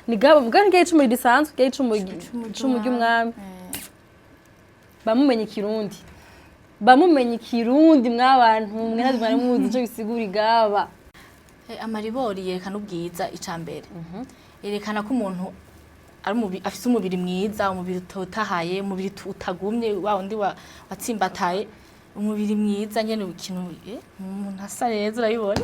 ni gaba mugani gihe icumu risanzwe gihe icumu ry'umwami bamumenye ikirundi mwabantu mwe nazimana muzi ico bisigura igaba amaribori yerekana ubwiza icambere yerekana ko umuntu afise umubiri mwiza umubiri utotahaye umubiri utagumye wa undi watsimbataye umubiri mwiza nyene ikintu umuntu asa neza urabibona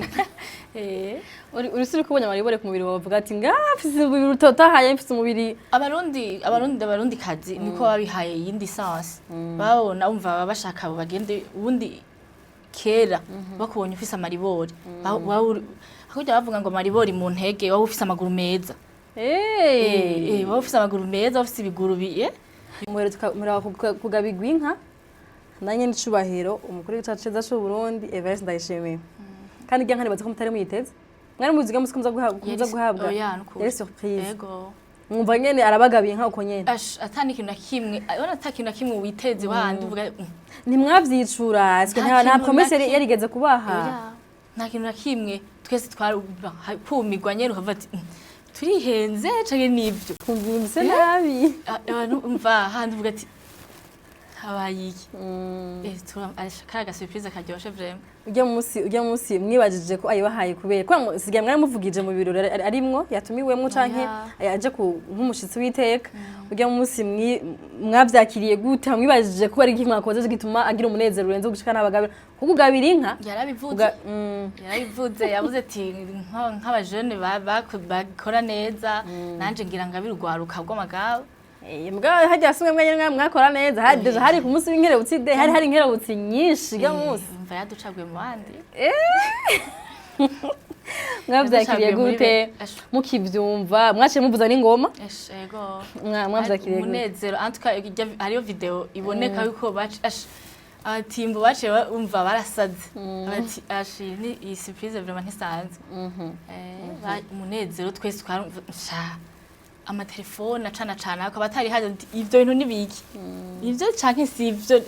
uri kubona amaribori ku mubiri bavuga ati ngafise umubiri utotahaye mfise umubiri abarundi kazi niko babihaye yindi sense babona umva bashaka bagende ubundi kera bakubonye ufise amaribori akujya bavuga ngo amaribori mu ntege waba ufise amaguru meza waba ufise amaguru meza ufise ibiguru muraba kugabigwa inka nanye n'icubahiro umukuru w'icacu ceza c'u Burundi Evariste ndayishimiye kandi irya nkane bazi ko mutari muyiteze mwari muziga muzi ko muza guhabwa yari surprise mwumva nyene arabagabiye inka uko nyene atani kintu nakimwe abona atakintu nakimwe witeze wandi uvuga ntimwavyicura nta promesse yarigeze kubaha nta kintu nakimwe twese kumirwa nyene ukavuga ati turihenze canke nivyo kumvise nabi umva handi uvuga ati habayiki karaga surprise karyoshe vraiment ujya munsi mwibajije ko ayibahaye kubera kwa sigiye mwari muvugije mu birori arimwo yatumiwemwo canke aje nk'umushitsi w'iteka ujya munsi mwavyakiriye gute mwibajije ko ari kimwakoze gituma agira umunezero urenze gushika n'abagabira kugabira inka yarabivuze yavuze ati nk'abajene bakora neza nanje ngira ngabira urwaruka rw'amagaba mbwa hajya sumwe mwanya mwakora neza hari ku munsi w'inkerebutsi de hari inkerebutsi nyinshi ga munsi mva yaducagwe mu bandi mwavyakiriye gute mukivyumva mwaciye muvuza n'ingoma yego mwavyakiriye umunezero antuka hariyo video iboneka yuko abatimbo baciye umva barasaze ati ni iyi surprise vraiment ntisanzwe umunezero twese twarumva amatelefone acana akaba atari haje ivyo bintu nibiki ivyo canke si ivyo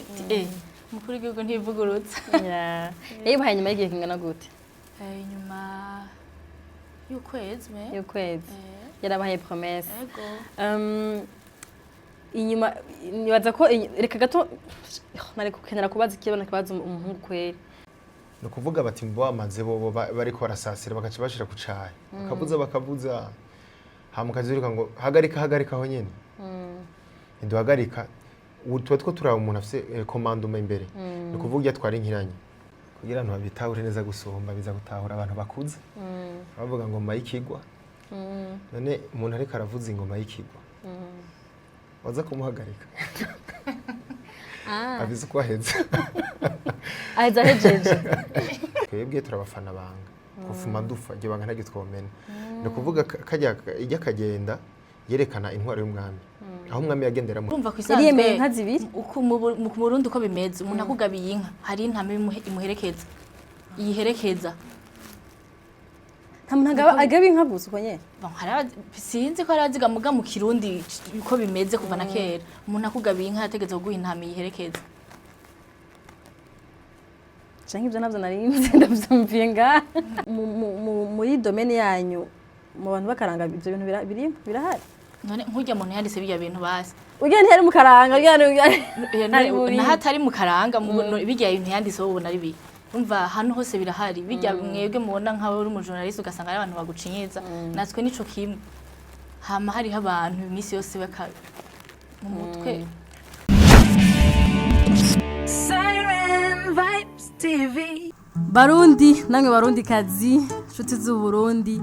mukuru w'igihugu ntivugurutsa yayibahaye nyuma y'igihe kingana gute nyuma y'ukwezi yarabahaye promesse inyuma nibaza ko reka gato nari kukenera kubaza ikibazo umuhungu kweri no kuvuga bati mbo amaze bo bariko barasasira bakaca bashira ku cayi bakavuza hamukaziruka ngo hagarika aho nyene nduhagarika tuba two turaba umuntu afise commandement imbere ni kuvuga yatwara inkiranye kugira ngo babitahure neza gusomba biza gutahura abantu bakuze bavuga ngo mayikigwa none umuntu ariko aravuza ingoma y'ikigwa waza kumuhagarika abize ko aheza hejeje twebwe turabafana banga kufuma dufa giye banga ntagi twomena no kuvuga kajya ijya kagenda yerekana intwaro y'umwami aho umwami yagendera mu urumva kwisanzwe yemeye inka zibiri mu Burundi uko bimeze umuntu akugabiye inka hari intame imuherekeza yiherekeza ntamuntu agaba inka gusa uko nyene sinzi ko araziga muga mu Kirundi uko bimeze kuva na kera umuntu akugabiye inka yategetse kuguha intame yiherekeza canke ivyo navyo narinze ndavyumviye nga muri domaine yanyu mu bantu bakaranga ivyo bintu birahari none nk'urya muntu yanditse bijya bintu basi urya ntiyari mu karanga nahatari mu karanga bijya bintu yanditse wowe nari bi umva hano hose birahari bijya mwebwe mubona nkawe uri umujournaliste ugasanga ari abantu bagucinyiza natwe nico kimwe hama hariho abantu imisi yose baka mu mutwe Siren Vibes TV. Barundi namwe barundikazi nshuti z'u Burundi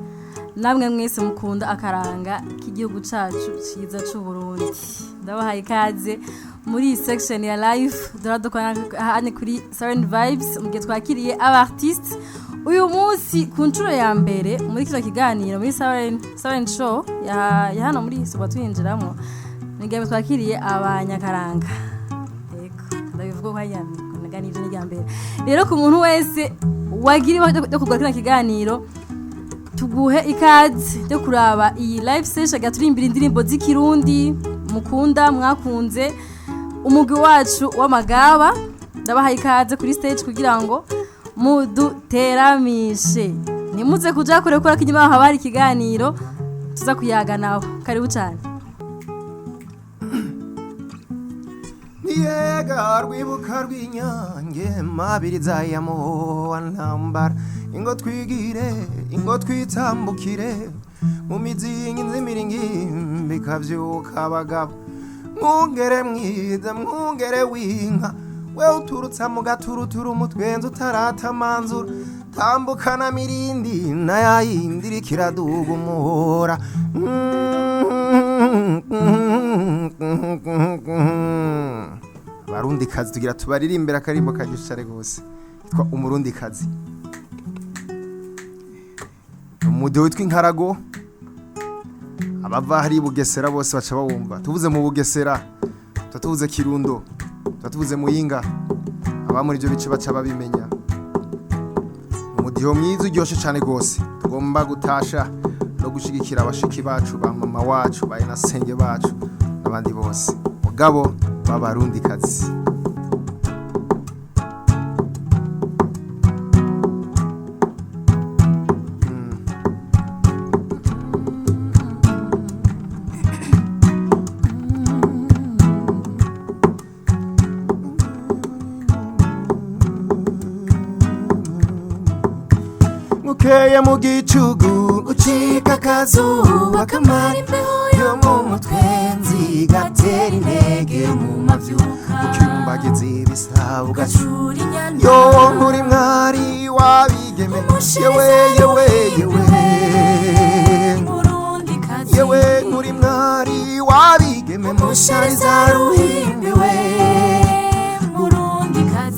namwe mwese mukunda akaranga k'igihugu cacu ciza c'u Burundi ndabahaye ikaze muri section ya live doradukana hane kuri Siren Vibes mugihe twakiriye abartistes uyu munsi ku ncuro ya mbere muri kino kiganiro muri Siren Show ya hano muri suba twinjiramo nigihe twakiriye abanyakaranga ndabivuga ko hayani naganije n'ijya mbere rero ku muntu wese wagiriwe cyo kugura kino kiganiro tuguhe ikaze cyo kuraba iyi live session gaturimbira indirimbo z'ikirundi mukunda mwakunze umugwi wacu w'amagaba ndabahaye ikaze kuri stage kugira ngo muduteramishe nimuze kuja kure gukora kinyuma habari ikiganiro tuza kuyaga nawe karibu cyane. Yega rwibuka rw'inyange mabiriza ya muhowa ntambara ingo twigire ingo twitambukire mu mizingi nzimiringimbi bikavyuka abagabo mwungere mwiza mwungere winka we uturutsa mu gaturuturu umutwenzi utaratamanzura tambukana mirindi nayayindiri kiraduga umuhora Barundikazi tugira tubaririmbira akarimbo kagishare gose yitwa umurundikazi. Umude witwa inkarago abava hari Bugesera bose baca bawumva. Tuvuze mu Bugesera, tuvuze Kirundo, tuvuze Muyinga, aba muri byo bice baca babimenya. Umudiho mwiza uryoshe cyane gose. Tugomba gutasha no gushigikira abashiki bacu ba mama wacu ba inasenge bacu n'abandi bose. Mugabo b'abarundikazi. Mukeye mu gicugu ucika akazuba kamara imbeho yo mu mutwenzi gatera intege mu mavyuka ukimbagiza ibisabo ugacura inyana yo muri mwari wabigeme yewe yewe yewe Murundikazi yewe muri mwari wabigeme mushariza ruhimbiwe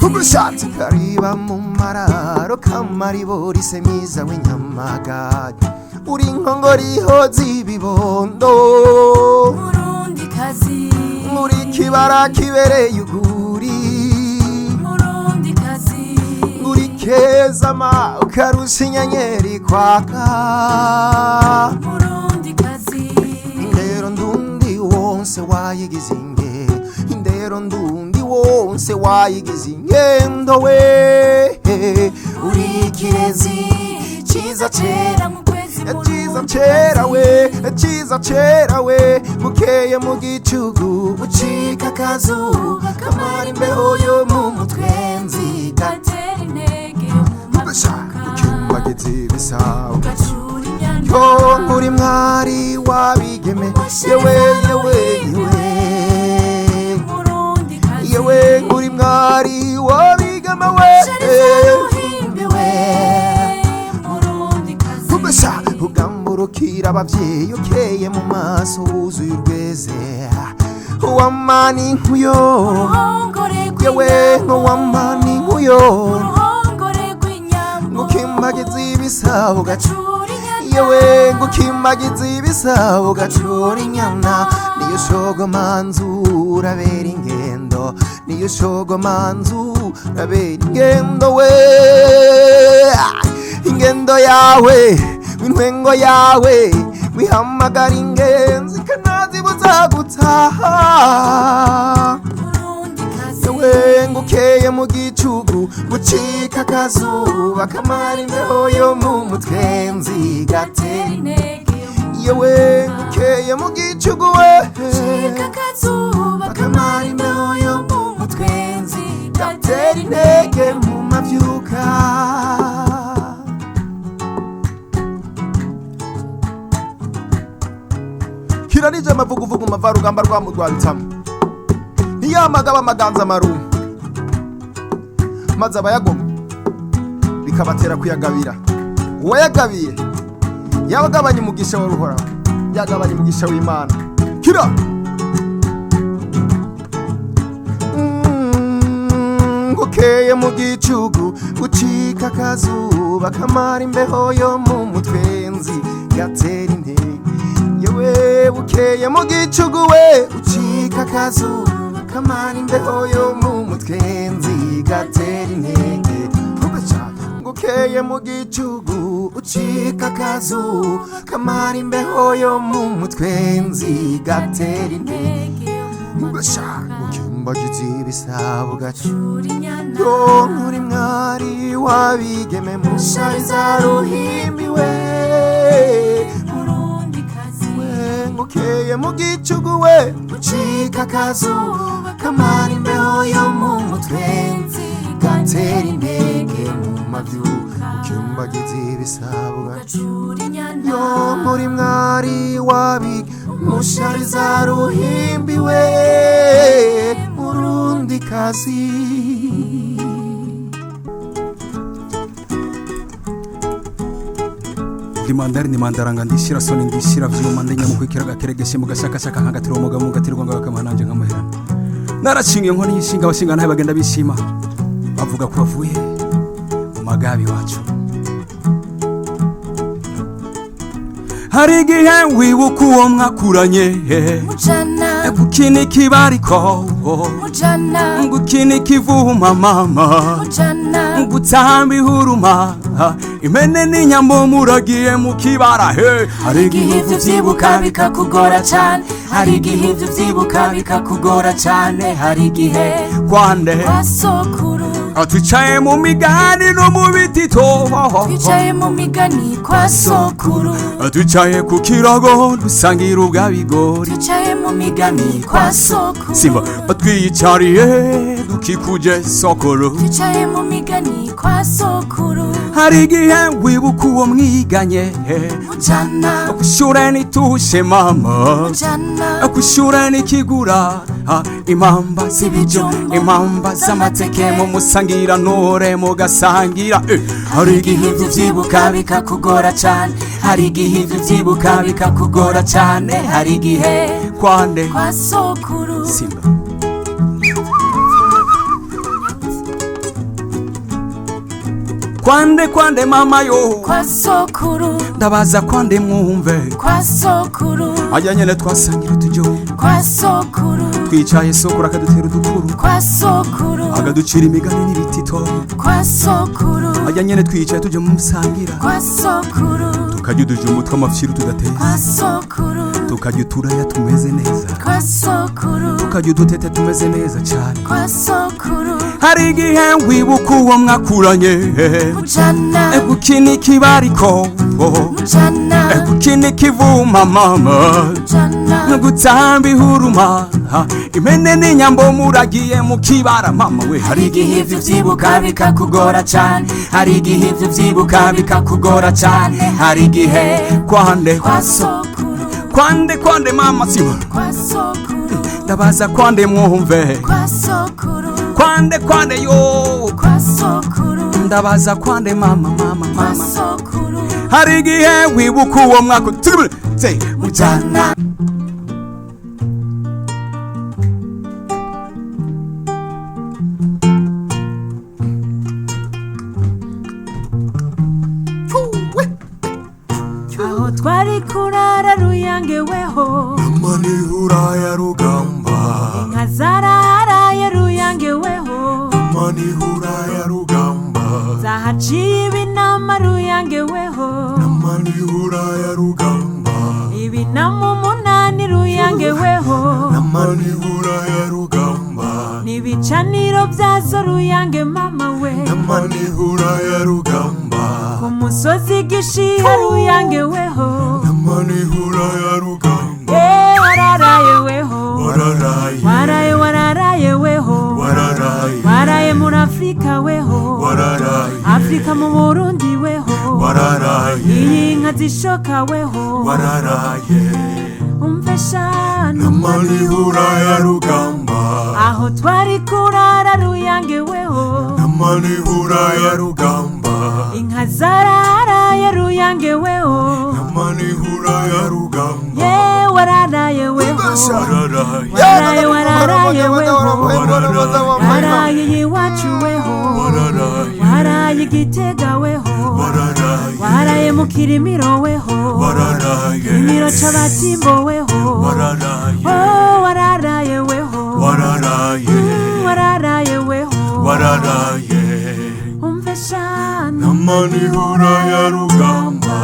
Kubushatsi kariba mu mararo kamaribori semiza w'inyamagari uri nkongori hozi bibondo Murundikazi muri kibara kibereye uguri Murundikazi muri kezama ukarusha inyenyeri kwaka Murundikazi indero ndundi wonse wayigize indero ndundi wonse wayigize ingendo we uri kirezi ciza cera mu kwezi ciza cera we ciza cera we mukeye mu gicugu ucika akazuba kamara imbeho yo mu mutwenzi gatera intege mu macuka ukimbagiza ibisabo ugacura inyana yo muri mwari wabigeme yewe yewe yewe yewe muri mwari wabigama we Kubesha ugamburukira abavyeyi ukeye mu maso wuzuye urweze uwamani nkuyo yewe uwamani nkuyo ngukimbagiza ibisabo gacura yewe ngukimbagiza ibisabo gacura inyana niyo shogo manzura bera ingendo niyo shogo manzura bera ingendo we ingendo yawe w'intwengo yawe wihamagara ingenzi kanazibuza gutaha yewe ngukeye mu gicugu gucika akazuba kamara imbeho yo mu mutwenzi gatera intege yewe ngukeye mu gicugu we gucika akazuba kamara imbeho yo mu mutwenzi gatera intege mu mavyuka Kiranije amavuguvugu mavarugamba rwamurwabitsamo ntiyamagaba amaganza marumba maze abayagoma bikabatera kuyagabira uwayagabiye yabagabanya umugisha wa ruhoraho yagabanya umugisha w'Imana kira ngukeye mu gicugu gucika akazuba kamara imbeho yo mu mutwenzi gatera intege yewe bukeye mu gicugu we ucika akazuba kamara imbeho yo mu mutwenzi gatera intege ngukeye mu gicugu ucika akazuba kamara imbeho yo mu mutwenzi gatera intege ukimbagiza ibisabo gacura inyana yo muri mwari wabigeme mushariza ruhimbiwe bukeye mu gicugu we ucika akazuba kamara imbeho yo mu mutwenzi gatera intege mu mavyuka ukimbagiza ibisabwa yo muri mwari wabi mushariza ruhimbiwe murundikazi. Ni mandaranga ndishira soni ndishira vyuma ndenya mu kwikira gakeregeshe mu gashakashaka nkagatira umugabo mu gatirwa ngakamananje nkamahera naracingiye nkoni yishinga abashinga nahe bagenda bishima bavuga ko bavuye mu magabi wacu. Hari igihe wibuka uwo mwakuranye mujana gukina ikibariko mujana gukina ikivuma mama mujana gutamba ihuruma imene n'inyambo muragiye mu kibara he. Hari igihe ivyo vyibuka bikakugora cane, hari igihe ivyo vyibuka bikakugora cane, hari igihe kwande kwasokuru twicaye mu migani no mu bitito twicaye mu migani kwa sokuru twicaye ku kirago dusangira ubwabigori twicaye mu migani kwa sokuru simba batwiyicariye dukikuje sokuru twicaye mu migani kwa sokuru. Hari igihe wibuka uwo mwiganye mujana kushure nitushe mama mujana kushure nikigura impamba z'ibijumba impamba z'amateke mu musangira nore mu gasangira. Hari igihe ivyo vyibuka bikakugora cane, hari igihe ivyo vyibuka bikakugora cane, hari igihe kwande kwa sokuru simba kwande mama yo kwa sokuru ndabaza kwande mwumve kwa sokuru ajya nyene twasangira tujo kwa sokuru twicaye sokuru akadutera udukuru kwa sokuru agaducira imigani n'ibitito kwa sokuru ajya nyene twicaye tuje mu musangira kwa sokuru tukajya uduje umutwe amafyiru tudateza kwa sokuru tukajya uturaya tumeze neza kwa sokuru tukajya udutete tumeze neza cyane kwa sokuru. Hari igihe wibuka uwo mwakuranye mujana gukina ikibariko mujana gukina ikivuma mama mujana gutamba ihuruma imene n'inyambo muragiye mu kibara mama we. Hari igihe ivyo vyibuka bikakugora cane, hari igihe ivyo vyibuka bikakugora cane, hari igihe kwande kwa sokuru kwande mama siba kwa sokuru ndabaza kwande mwumve kwa sokuru kwande yo kwa sokuru ndabaza kwande mama kwa sokuru. Hari igihe wibuka uwo mwaka mujana aho twari kurara ruyangeweho amanihura ya rugamba inka zararaye ruyangeweho amanihura ya rugamba zahaciye ibinama ruyangeweho amanihura ya rugamba ibinama umunani ruyangeweho amanihura ya rugamba n'ibicaniro byazo ruyange mama we amanihura ya rugamba ku musozi gishiha ruyangeweho amanihura ya rugamba wararayeweho wararayeweho waraye muri Afrika weho wararaye Afrika mu Burundi weho wararaye iyi nka zishoka weho wararaye umfeshana amanihura ya rugamba aho twari kurara ruyangeweho amanihura ya rugamba inka zararaye ruyangeweho amanihura ya rugamba ye wararayeweho wararayeweho waraye iwacu weho waraye Gitega weho waraye mu Kirimiro weho Kirimiro c'abatimbo weho wararayeweho wararayeweho umfeshana amanihura ya rugamba.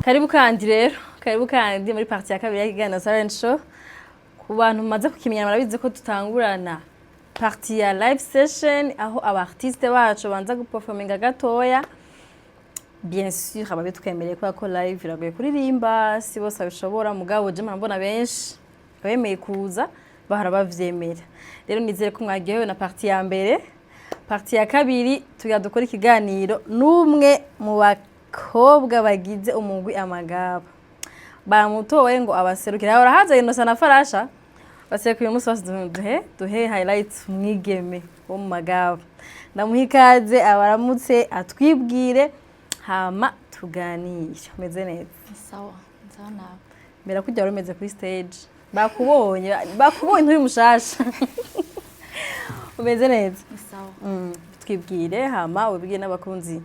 Karibu kandi muri partie ya kabiri y'Ikiganiro Siren Show. Ku bantu maze kukimenya marabize ko tutangurana partie ya live session aho aba artiste bacu banza guperforminga gatoya bien sûr ababitwemereye ko live iragoye kuririmba si bose babishobora mugabo je mbona benshi bemeye kuza bahora bavyemera rero nizere ko mwagiyewe na partie ya mbere partie ya kabiri tuyadukora ikiganiro n'umwe mu bakobwa bagize umugwi amagaba bamutowe ngo abaserukira ahora haza Innocent na Farasha basekuye umunsi wose duhe highlights mwigeme wo mu magaba ndamuhikaze abaramutse atwibwire hama tuganire meze neza sawa nawe mbera kujya rumeze kuri stage bakubonye nturi mushasha umeze neza sawa twibwire hama ubibwire n'abakunzi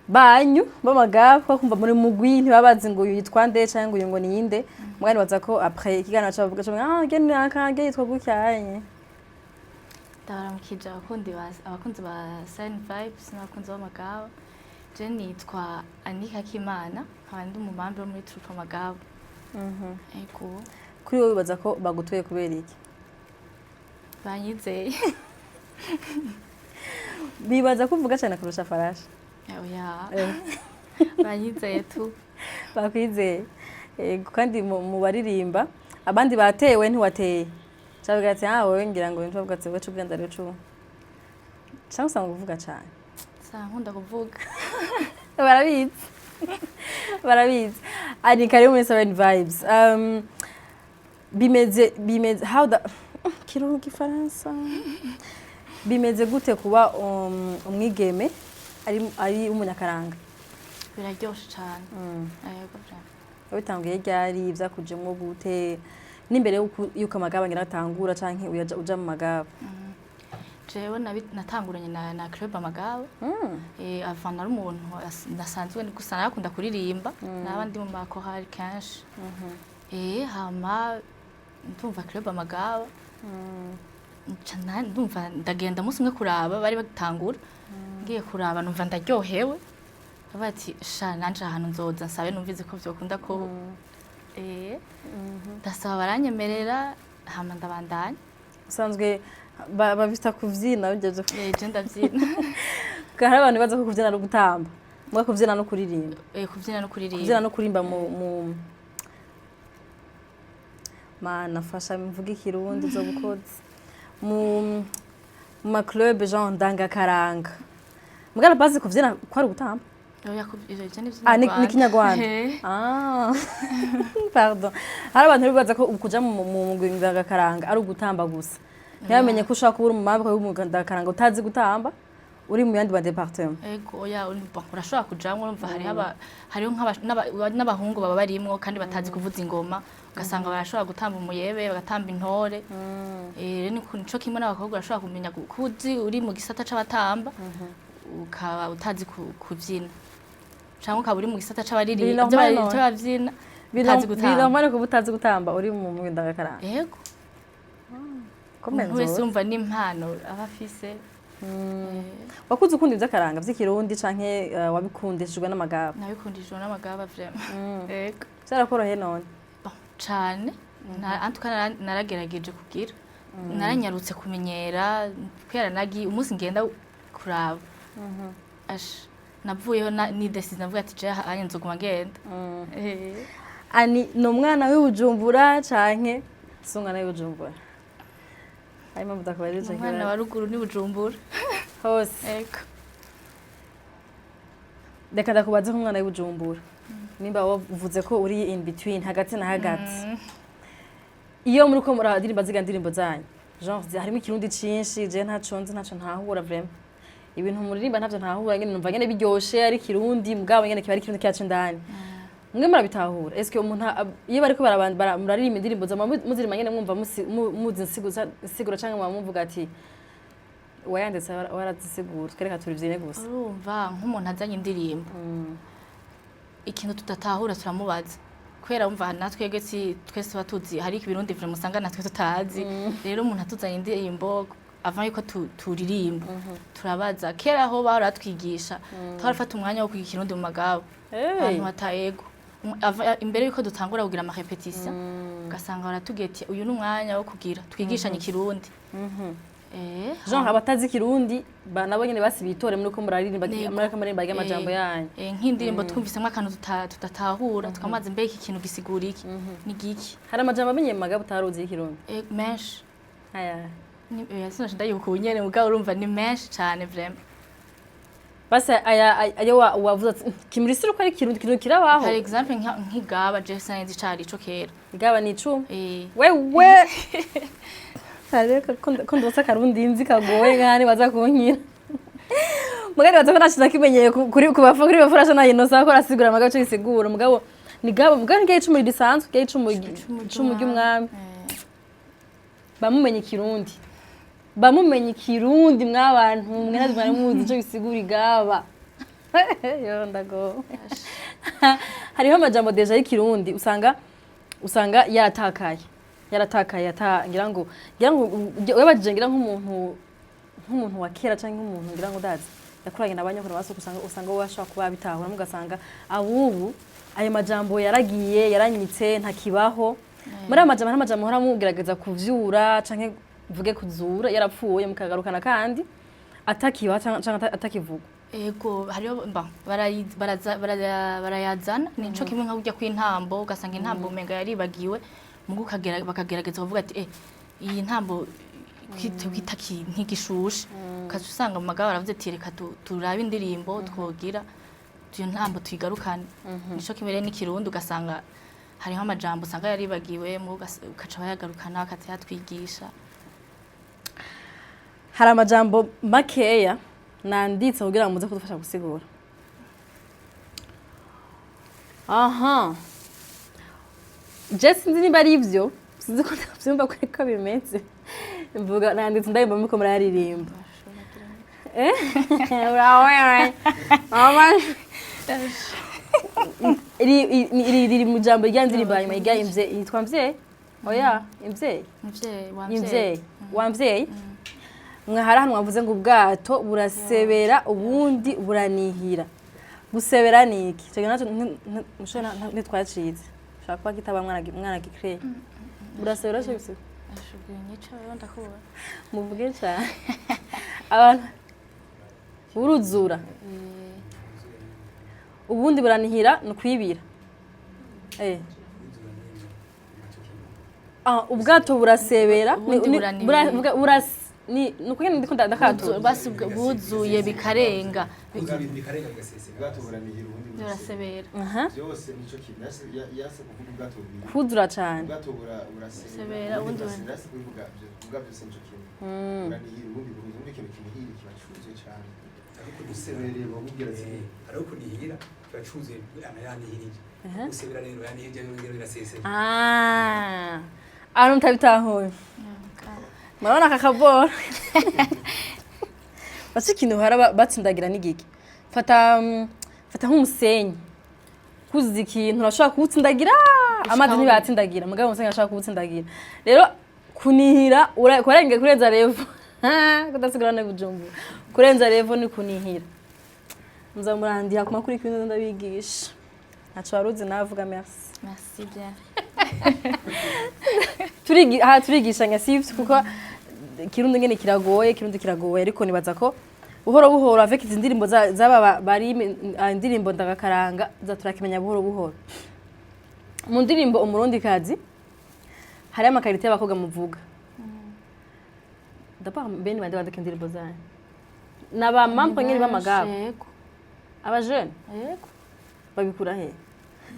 banyu b'amagaba ko kumva muri mugwi ntibabazi ngo yitwa nde cyangwa ngo uyu ngo niyinde mwari baza ko après ikiganiro cyavuga cyo gene akange yitwa gucyanye ndabaramukije abakunzi ba Siren Vibes n'abakunzi b'amagaba je nitwa Anika Kimana kandi umumambe wo muri troupe amagaba ego kuri wowe baza ko bagutuye kubera iki banyizeye bibaza kuvuga cyane kurusha Farasha oya banyizeye tu bakwizeye ego kandi mu baririmba abandi batewe ntiwateye cyavuga ati wowe ngira ngo nitwa bwatse bwo cyubwenda rero cyo cyangwa usanga uvuga cyane nkunda kuvuga barabizi ari kare muri Siren Vibes bimeze how the kirundi Faransa bimeze gute kuba umwigeme ari umunyakaranga biraryoshe cyane yego bitangiye ryari byakujemo gute n'imbere yuko amagaba ngira atangura canke uja mu magaba jewe natanguranye na club amagaba avant ari umuntu nasanzwe gusa nakunda kuririmba n'abandi mu makorali kenshi hama ndumva club amagaba ndumva ndagenda umunsi umwe kuraba bari bagitangura ngiye kuraba numva ndaryohewe bati sha nanje ahantu nzoza nsabe numvize ko byokunda ko ndasaba baranyemerera hama ndabandanya usanzwe babita kuvyina ugeze je ndavyina hari abantu baza ko kuvyina no gutamba mwe kuvyina no kuririmba kuvyina no kurimba mu mana fasha mvuga ikirundi zo bukoze mu ma club genre ndangakaranga mugana bazi kuvyina ko ari gutamba ni kinyarwanda pardon hari abantu baza ko kuja mu ndangakaranga ari ugutamba gusa ntiyamenye ko ushaka kubura umumambe w'umugandakaranga utazi gutamba uri mu yandi ba departement ego urashobora kujamwe urumva hariho n'abahungu baba barimwo kandi batazi kuvuza ingoma ugasanga barashobora gutamba umuyebe bagatamba intore nico kimwe n'abakobwa barashobora kumenya kuzi uri mu gisata c'abatamba ukaba utazi kuvyina cyangwa ukaba uri mu gisata c'abaririmba bavyina utazi gutamba biramane ko utazi gutamba uri mu ndangakaranga yego umuntu wese umva n'impano aba afise wakuze ukunda ivy'akaranga vy'ikirundi canke wabikundishijwe n'amagaba nabikundishijwe n'amagaba vraiment yego cyarakoroheye none cane antuka naragerageje kugira naranyarutse kumenyera kwera nagi umunsi ngenda kuraba navuyeho ni decide navuga ati je anye nzoguma ngenda ani no mwana w'Ubujumbura canke sungana w'Ubujumbura Aima mudakubariza kibazo. Umwana wa ruguru ni Bujumbura. Hose. Eko. Reka ndakubaza ko umwana w'Ubujumbura. Nimba wavuze ko uri in between hagati na hagati. Iyo muri ko muradirimba zigandirimbo zanyu. Genre harimo ikirundi cinshi je ntaco ntahura vraiment. Ibintu muririmba ntavyo ntahura ngene numva ngene biryoshe ari kirundi mugabo ngene kiba ari kirundi cyacu ndani. Mwe murabitahura. Est-ce que umuntu iyo bariko muraririmba indirimbo za muzirima ngene mwumva muzi sigura canke mwamuvuga ati wayandetse warazisigura kereka turivyine gusa. Urumva nk'umuntu azanye indirimbo. Ikintu tudatahura turamubaza. Kwera umva natwe twese batuzi hari ibirundi vile musanga natwe tutazi. Rero umuntu atuzanye indirimbo avant yuko turirimba turabaza kera aho baratwigisha twarafata umwanya wo kwiga ikirundi mu magabo abantu batayego imbere yuko dutangura kugira ama repetition ugasanga baratugeti uyu n'umwanya wo kugira twigishanye ikirundi genre abatazi kirundi nabo nyene basibitore muri ko muraririmba ry'amajambo yanyu nk'indirimbo twumvisemo akantu tudatahura tukamaze mbere iki kintu gisigura iki ni giki hari amajambo amenye mu magabo utaruzi y'ikirundi menshi aya sinashe ndayibuka ubunyene mugabo urumva ni menshi cyane vraiment basa ayo wavuze ati kimurisiro ko ari kirundi kintu kirabaho par exemple nk'igaba je sinzi cari ico kera igaba ni icumi wewe Sareka ko ndosa karundi nzi kagoye ngani baza kunkira mugari baza ko nashina kimenyeye kuri kubafa kuri bafurasha na inosa ko rasigura amagabo cyo gisigura mugabo ni gabo mugari ngiye icumi risanzwe ngiye icumi ry'umwami bamumenye kirundi mwabantu mwe nazimana muzi cyo gisigura igaba yo ndago hariho amajambo deja y'ikirundi usanga yaratakaye ngira ngo webajije ngira nk'umuntu wa kera cyangwa nk'umuntu ngira ngo ndazi yakuranye n'abanyakuru basoko usanga washaka kuba bitahura mugasanga abubu ayo majambo yaranyitse ntakibaho muri amajambo hora mugerageza kuvyura canke vuge kuzura yarapfuye mukagarukana kandi atakiwa canke atakivuga ego hariyo barayazana nico kimwe nka kujya kw'intambo ugasanga intambo umenga yaribagiwe mugu bakagerageza kuvuga ati iyi ntambo kwita nk'igishushe kaje usanga mu magabo baravuze ati reka turabe indirimbo twogira iyo ntambo tuyigarukane nico kimere n'ikirundi ugasanga hariho amajambo usanga yaribagiwe ukaca bayagarukana bakatwigisha hari amajambo makeya nanditse kugira ngo muze kudufasha gusigura aha Jesse sinzi niba ari ivyo sinzi ko ndavyumva ko bimeze mvuga nanditse ndayimba muko muraririmba urawe iri mu jambo ryanziriba nyuma igayimvye yitwa mvye oya imvye wamvye mwahara hano wavuze ngo ubwato burasebera ubundi buranihira gusebera niki cyo naco ntitwacize shaka kwa kitaba mwana gikreye burasebera cyo bise ashubwiye nyica ndakubona muvuge cyane abantu uruzura ubundi buranihira no kwibira ubwato burasebera ni nukugenda ndiko ndakatura basi buzuye bikarenga bikarenga gasese ubwato buranihira ubundi burasebera byose nico kintu yase kuvuga ubwato bubiri kuzura cyane ubwato burasebera ubundi yase kuvuga ubwato sinco kintu buranihira ubundi burundi kintu kinihira kibacuzwe cyane ariko gusebereye bamubwira ati ariko kunihira kibacuze amayanihirije gusebera rero yanihirije n'ingero birasesera ari mutabitahoye Marona kakabora. Basi kintu hara batsindagira n'igiki. Fata nk'umusenyi. Kuzi ikintu urashaka kutsindagira amazi ntibatsindagira mugabo umusenyi urashaka kutsindagira. Rero kunihira kurenge kurenza revo. Kudasigara na bujumbu. Kurenza revo ni kunihira. Muzamurandiha kuma kuri kintu ndabigisha. Ntaco waruzi navuga merci. Merci bien. turigishanya sivyo kuko kirundi ngene kiragoye ariko nibaza ko buhoro avec izi ndirimbo zaba bari indirimbo ndagakaranga zaturakimenya buhoro mu ndirimbo umurundikazi hari amakarite y'abakobwa muvuga ndapa bene bande bandika indirimbo zayo naba mampo nyine bamagabo aba jeune yego babikura he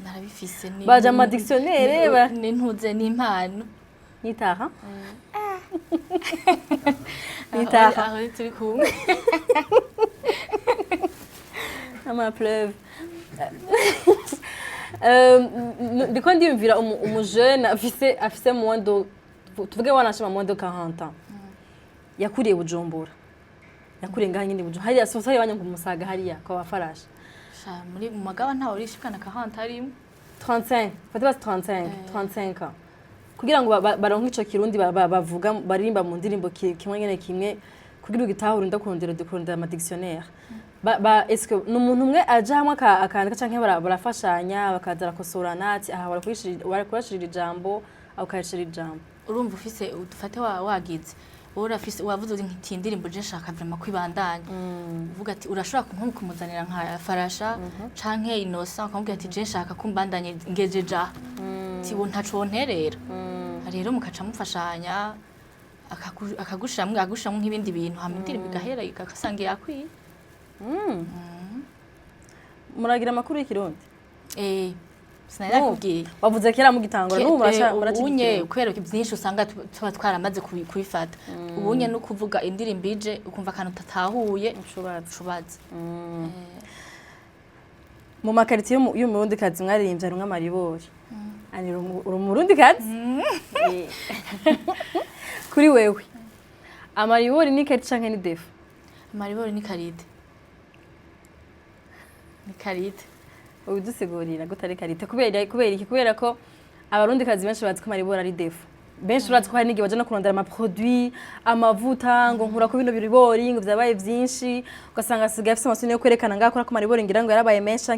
narabifise ni baje mu dictionnaire n'intuze n'impano nitaha aho turi kumwe ama pleuve ndiko ndiyumvira umujeune afise moins tuvuge wanashima moins de 40 ans yakuriye Bujumbura yakuriye ngaha nyine Bujumbura hariya sosari abanyangu musaga hariya kwa bafarashi muri mu magaba ntawe urishikana ka 40 arimo 35 fatibas 35 ans kugira ngo baronke ico kirundi bavuga baririmba mu ndirimbo kimwe nyene kimwe kugira ugitahure ndakondera ama dictionnaire est-ce que n'umuntu umwe aje hamwe akandika canke barafashanya bakaza rakosorana ati aha barakurishira ijambo akayishira ijambo urumva ufise udufate wagize urafise wavuze uti indirimbo je nshaka vraiment kwibandanya uvuga ati urashobora nko kumuzanira nka farasha canke Innocent akamubwira ati je nshaka kumbandanye ngejeja ti wo ntaco nterera rero mukaca mufashanya akagushiramwe nk'ibindi bintu hama indirimbo igahera ikasanga yakwiye muragira amakuru y'ikirundi sinari nakubwiye wavuze kera mu gitangura n'ubu ubunye kubera byinshi usanga tuba twaramaze kubifata ubunye no kuvuga indirimbo ije ukumva akantu tatahuye ushubaza mu makaritiye y'umurundikazi mwaririmbye ari nk'amaribori ani umurundikazi kuri wewe amaribori ni karite canke ni defu amaribori ni karite ubidusigurira gutari karite kubera ko abarundikazi benshi bazi ko amaribori ari defu benshi urazi ko hari n'igihe baja no kurondera amaproduit amavuta ngo nkura ko bino biribori ngo vyabaye vyinshi ugasanga asigaye afise amasoni yo kwerekana ngaho ko amaribori ngira ngo yarabaye menshi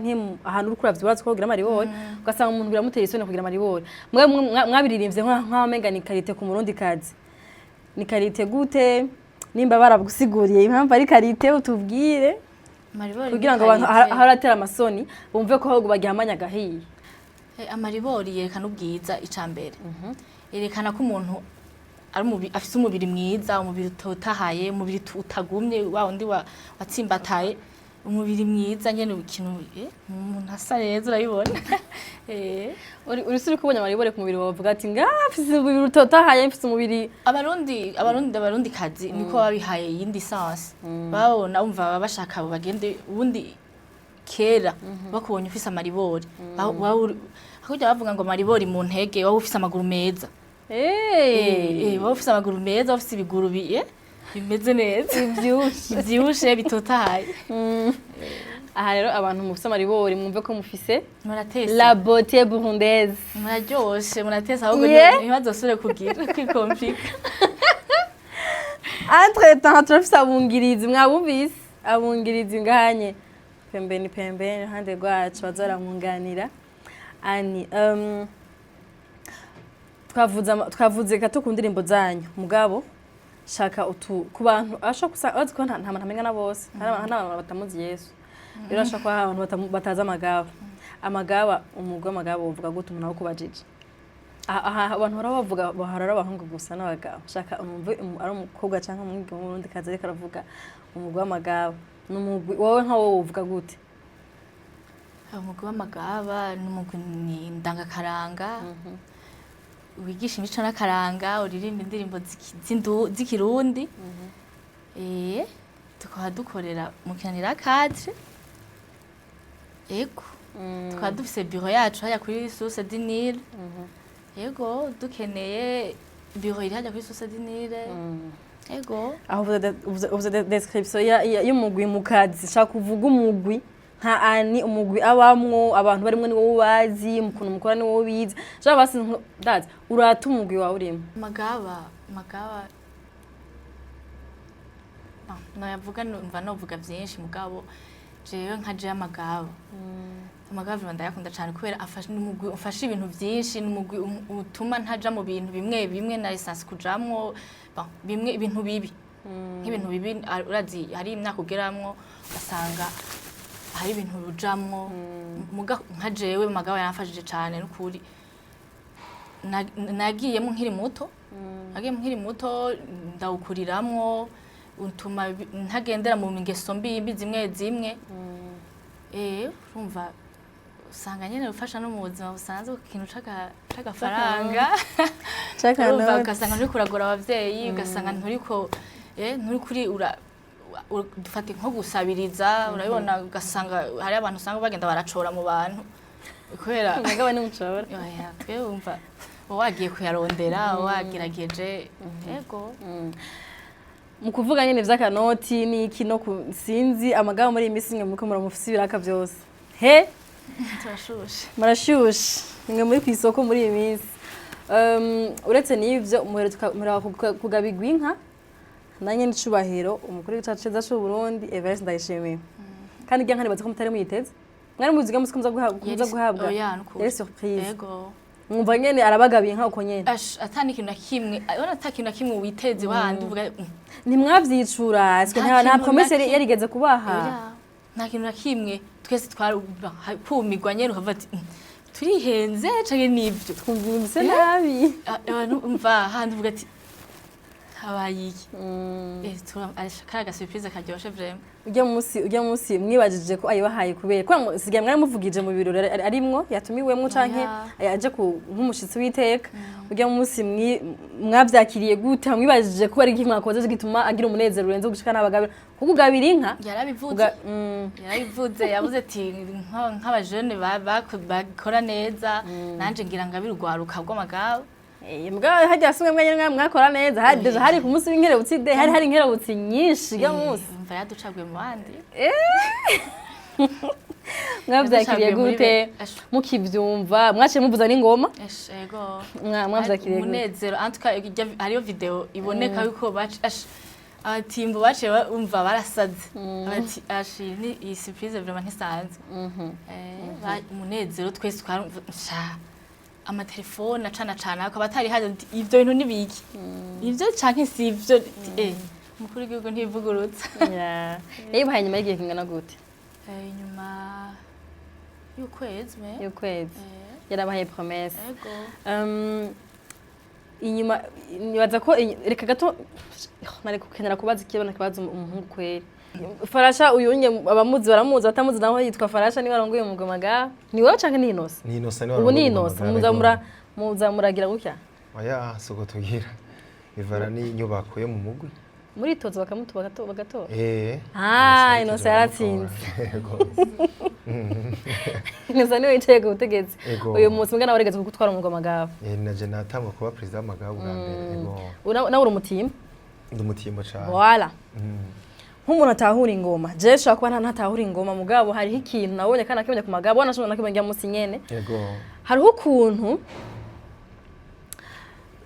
ahantu uri kuravya urazi ko kugira amaribori ugasanga umuntu biramutera isoni kugira amaribori mwabiririmbye nk'amenga ni karite ku murundikazi ni karite gute nimba baragusiguriye impamvu ari karite utubwire kugira ngo abantu haratera amasoni bumve ko ahubwo bagihamanya gahiye amaribori yerekana ubwiza icambere yerekana ko umuntu afise umubiri mwiza umubiri utotahaye umubiri utagumye wa undi watsimbataye umubiri mwiza nyene ikintu umuntu asa neza urabibona uri kubona amaribori ku mubiri wavuga ati ngafise umubiri utotahaye mfise umubiri abarundikazi niko babihaye yindi sense babona umva bashaka bagende ubundi kera bakubonye ufise amaribori akujya bavuga ngo amaribori mu ntege waba ufise amaguru meza waba ufise amaguru meza ufise ibiguru bimeze neza ivyibushe bitotahaye aha rero abantu mufise amaribori mwumve ko mufise la beauté burundaise muraryoshe muratesa ahubwo ntibazosubire kugira kwikomplika entre temps turafise abungirizi mwabumvise abungirizi ngahanye pembeni hande rwacu bazoramwunganira ani twavuze gato ku ndirimbo zanyu mugabo shaka ku bantu ashaka ko nta muntu amenga na bose hari abantu batamuzi Yesu rero ashaka abantu bataza amagaba umugwa amagaba uvuga gute umuntu akubajije aha abantu baravuga baharara abahungu gusa n'abagabo shaka umve ari umukobwa cyangwa umwigeme w'urundi kazi ariko aravuga umugwa amagaba n'umugwi wowe nka wowe uvuga gute umugwi w'amagaba n'umugwi ni ndangakaranga wigisha imico n'akaranga uririmba indirimbo z'ikirundi tukaba dukorera mu kinanira cadre ego tukaba dufise bureau yacu hajya kuri source du Nil ego dukeneye bureau iri hajya kuri source du Nil ego aho uvuze description y'umugwi mu kazi shaka kuvuga umugwi nta ani umugwi abamwo abantu barimwe ni wowe bazi mukuntu mukora ni wowe biza je basi ndazi urata umugwi wawe urimo magaba no yavuga numva novuga byinshi mugabo jewe nka je amagaba ndayakunda cyane kubera afasha ibintu byinshi n'umugwi utuma ntaja mu bintu bimwe na essence kujamwo bimwe ibintu bibi nk'ibintu bibi urazi hari imyaka ugeramwo ugasanga hari ibintu rujamwo nka jewe magabo yanafashije cyane n'ukuri nagiyemo nkiri muto ndawukuriramwo utuma ntagendera mu ngeso mbi zimwe urumva usanga nyene ufasha no mu buzima busanzwe ku kintu c'agafaranga urumva ugasanga nturi kuragura abavyeyi ugasanga nturi kuri dufate nko gusabiriza urabibona ugasanga hari abantu usanga bagenda baracora mu bantu kubera magaba ni mucora twe wumva wagiye kuyarondera wagerageje yego mu kuvuga nyene vy'akanoti n'iki no sinzi amagaba muri imisi mwe muko muramufise ibiraka byose marashushe mwe muri kwisoko muri iyi minsi uretse n'ivyo muhera kugabigwa inka nanye n'icubahiro umukuru w'icacu ceza c'u Burundi Evariste ndayishimiye kandi igihe nkani bazi ko mutari mwiteze mwari muziga muzi ko muza guhabwa yari surprise mwumva nyene arabagabiye nka uko nyene atani kintu na kimwe abona atakintu na kimwe witeze wandi uvuga ntimwavyicura nta promesse yarigeze kubaha nta kintu na kimwe twese twarumirwa nyene ukavuga ati turihenze canke nivyo twumvise nabi abantu umva handi uvuga ati habayiki karaga surprise karyoshe vraiment ujya munsi mwibajije ko ayibahaye kubera ko sigaye mwari muvugije mu birori arimwo yatumiwemwo canke yaje nk'umushitsi w'iteka ujya munsi mwavyakiriye gute mwibajije ko ari nk'imwakoze gituma agira umunezero urenze gushika n'abagabira kugabira inka yarabivuze yavuze ati nk'abajene bakora neza nanje ngira ngabira urwaruka rw'amagabo mbwa hajya sumwe mwenye mwakora neza hari ku munsi w'inkerebutsi de hari inkerebutsi nyinshi ya munsi mva yaducagwe mu bandi mwavyakiriye gute mukivyumva mwaciye muvuza n'ingoma yego mwavyakiriye gute umunezero antuka hariyo video iboneka yuko abatimbo baciye umva barasaze bati ashi ni iyi surprise vraiment ntisanzwe umunezero twese twarumva amatelefone acana akaba atari haje ivyo bintu nibiki ivyo canke si ivyo mukuru w'igihugu ntivugurutse yayibahaye nyuma y'igihe kingana gute nyuma y'ukwezi yarabahaye promesse inyuma nibaza ko reka gato nari kukenera kubaza ikibona kibaza umuhungu kweri Farasha uyunye abamuzi baramuzi batamuzi naho yitwa Farasha ni warongoye mu Gomaga ni wowe canke ni Inosa ni Inosa ni ubu ni Inosa muzamuragira gutya oya soko tugira ivara ni inyubako yo mu mugwi muri tozo bakamutuba bagato Inosa yaratsinze Inosa niwe yicaye ku butegetsi uyu munsi mbwa nawe waregeze gutwara mu Gomaga naje natangwa kuba president w'amagabo bwa mbere nawe uri umutimba ndi umutimba cyane voilà nk'umuntu atahura ingoma je shaka kuba ntatahura ingoma mugabo hariho ikintu nabonye kana kimenya ku magabo wanashobora nakimenya munsi nyene yego hariho ukuntu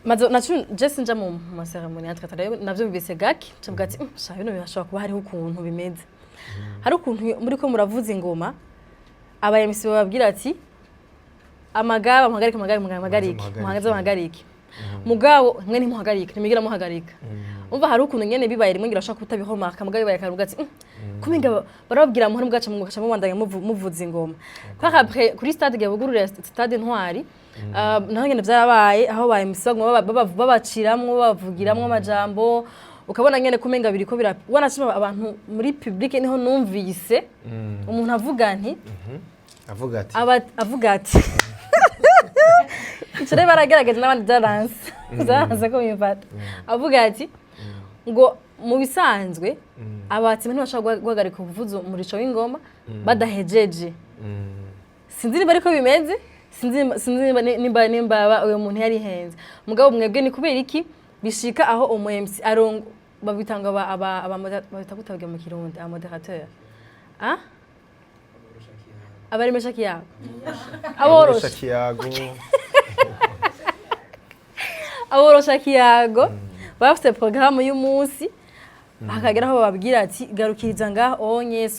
mazo nacu je sinja mu maseremoni atwatara navyo bibese gaki cyabwa ati sha bino birashobora kuba hariho ukuntu bimeze hari ukuntu muri ko muravuza ingoma abayemisi bababwira ati amagabo muhagarike mugabo mwe ntimuhagarike nimigira muhagarika umva hari ukuntu nyene bibaye rimwe ngira shaka kutabihomaka mugabo bibaye karuga ati kuminga barababwira muhari mugaca mubandanya muvuza ingoma kwa après kuri stade Gabugurure stade Ntwari naho nyene byarabaye aho baye misagwa babaciramwo bavugiramwo amajambo ukabona nyene kumenga biriko wanashima abantu muri public niho numvise umuntu avuga nti avuga ati Icure baragaragaje n'abandi zaranse ko Bifata avuga ati ngo mu bisanzwe abatsi ntibashaka guhagarika kuvuza umurico w'ingoma badahejeje sinzi niba ariko bimeze sinzi nimba uyu muntu yari henze mugabo mwebwe ni kubera iki bishika aho umu MC arongo babitanga babitagutabwe mu Kirundi a moderateur abaremesha kiyago aborosha kiyago aborosha kiyago bafite programme y'umunsi bakagera aho bababwira ati garukiriza ngaho onye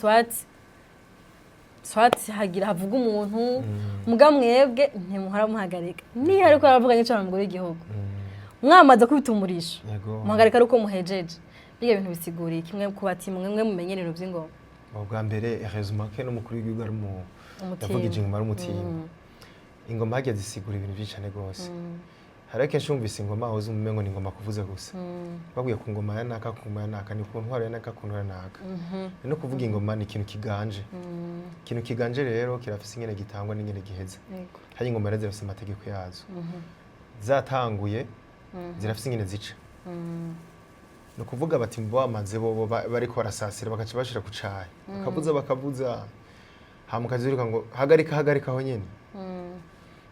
swat hagira havuga umuntu muga mwebwe ntimuhora muhagarika ni ariko aravuga n'icyo mu gihugu mwamaze kubitumurisha muhagarika ariko muhejeje biga ibintu bisiguriye kimwe kubati mwe mumenyerero by'ingoma bwa mbere heureusement que no mukuru w'igihugu ari mu yavugije ingoma ari umutima ingoma hageze isigura ibintu byinshi cyane gose hari kenshi umvise ingoma aho uzumengo ni ingoma kuvuza gusa baguye ku ngoma yanaka ku ngoma yanaka ni ku ntwaro yanaka ku ntwaro yanaka no kuvuga ingoma ni ikintu kiganje ikintu kiganje rero kirafise ingene gitangwa n'ingene giheza hari ingoma rero zirafise amategeko yazo zatanguye zirafise ingene zica no kuvuga bati mbo amaze bo bariko barasasira bakaca bashira ku cayi bakavuza hamukaziruka ngo hagarika aho nyene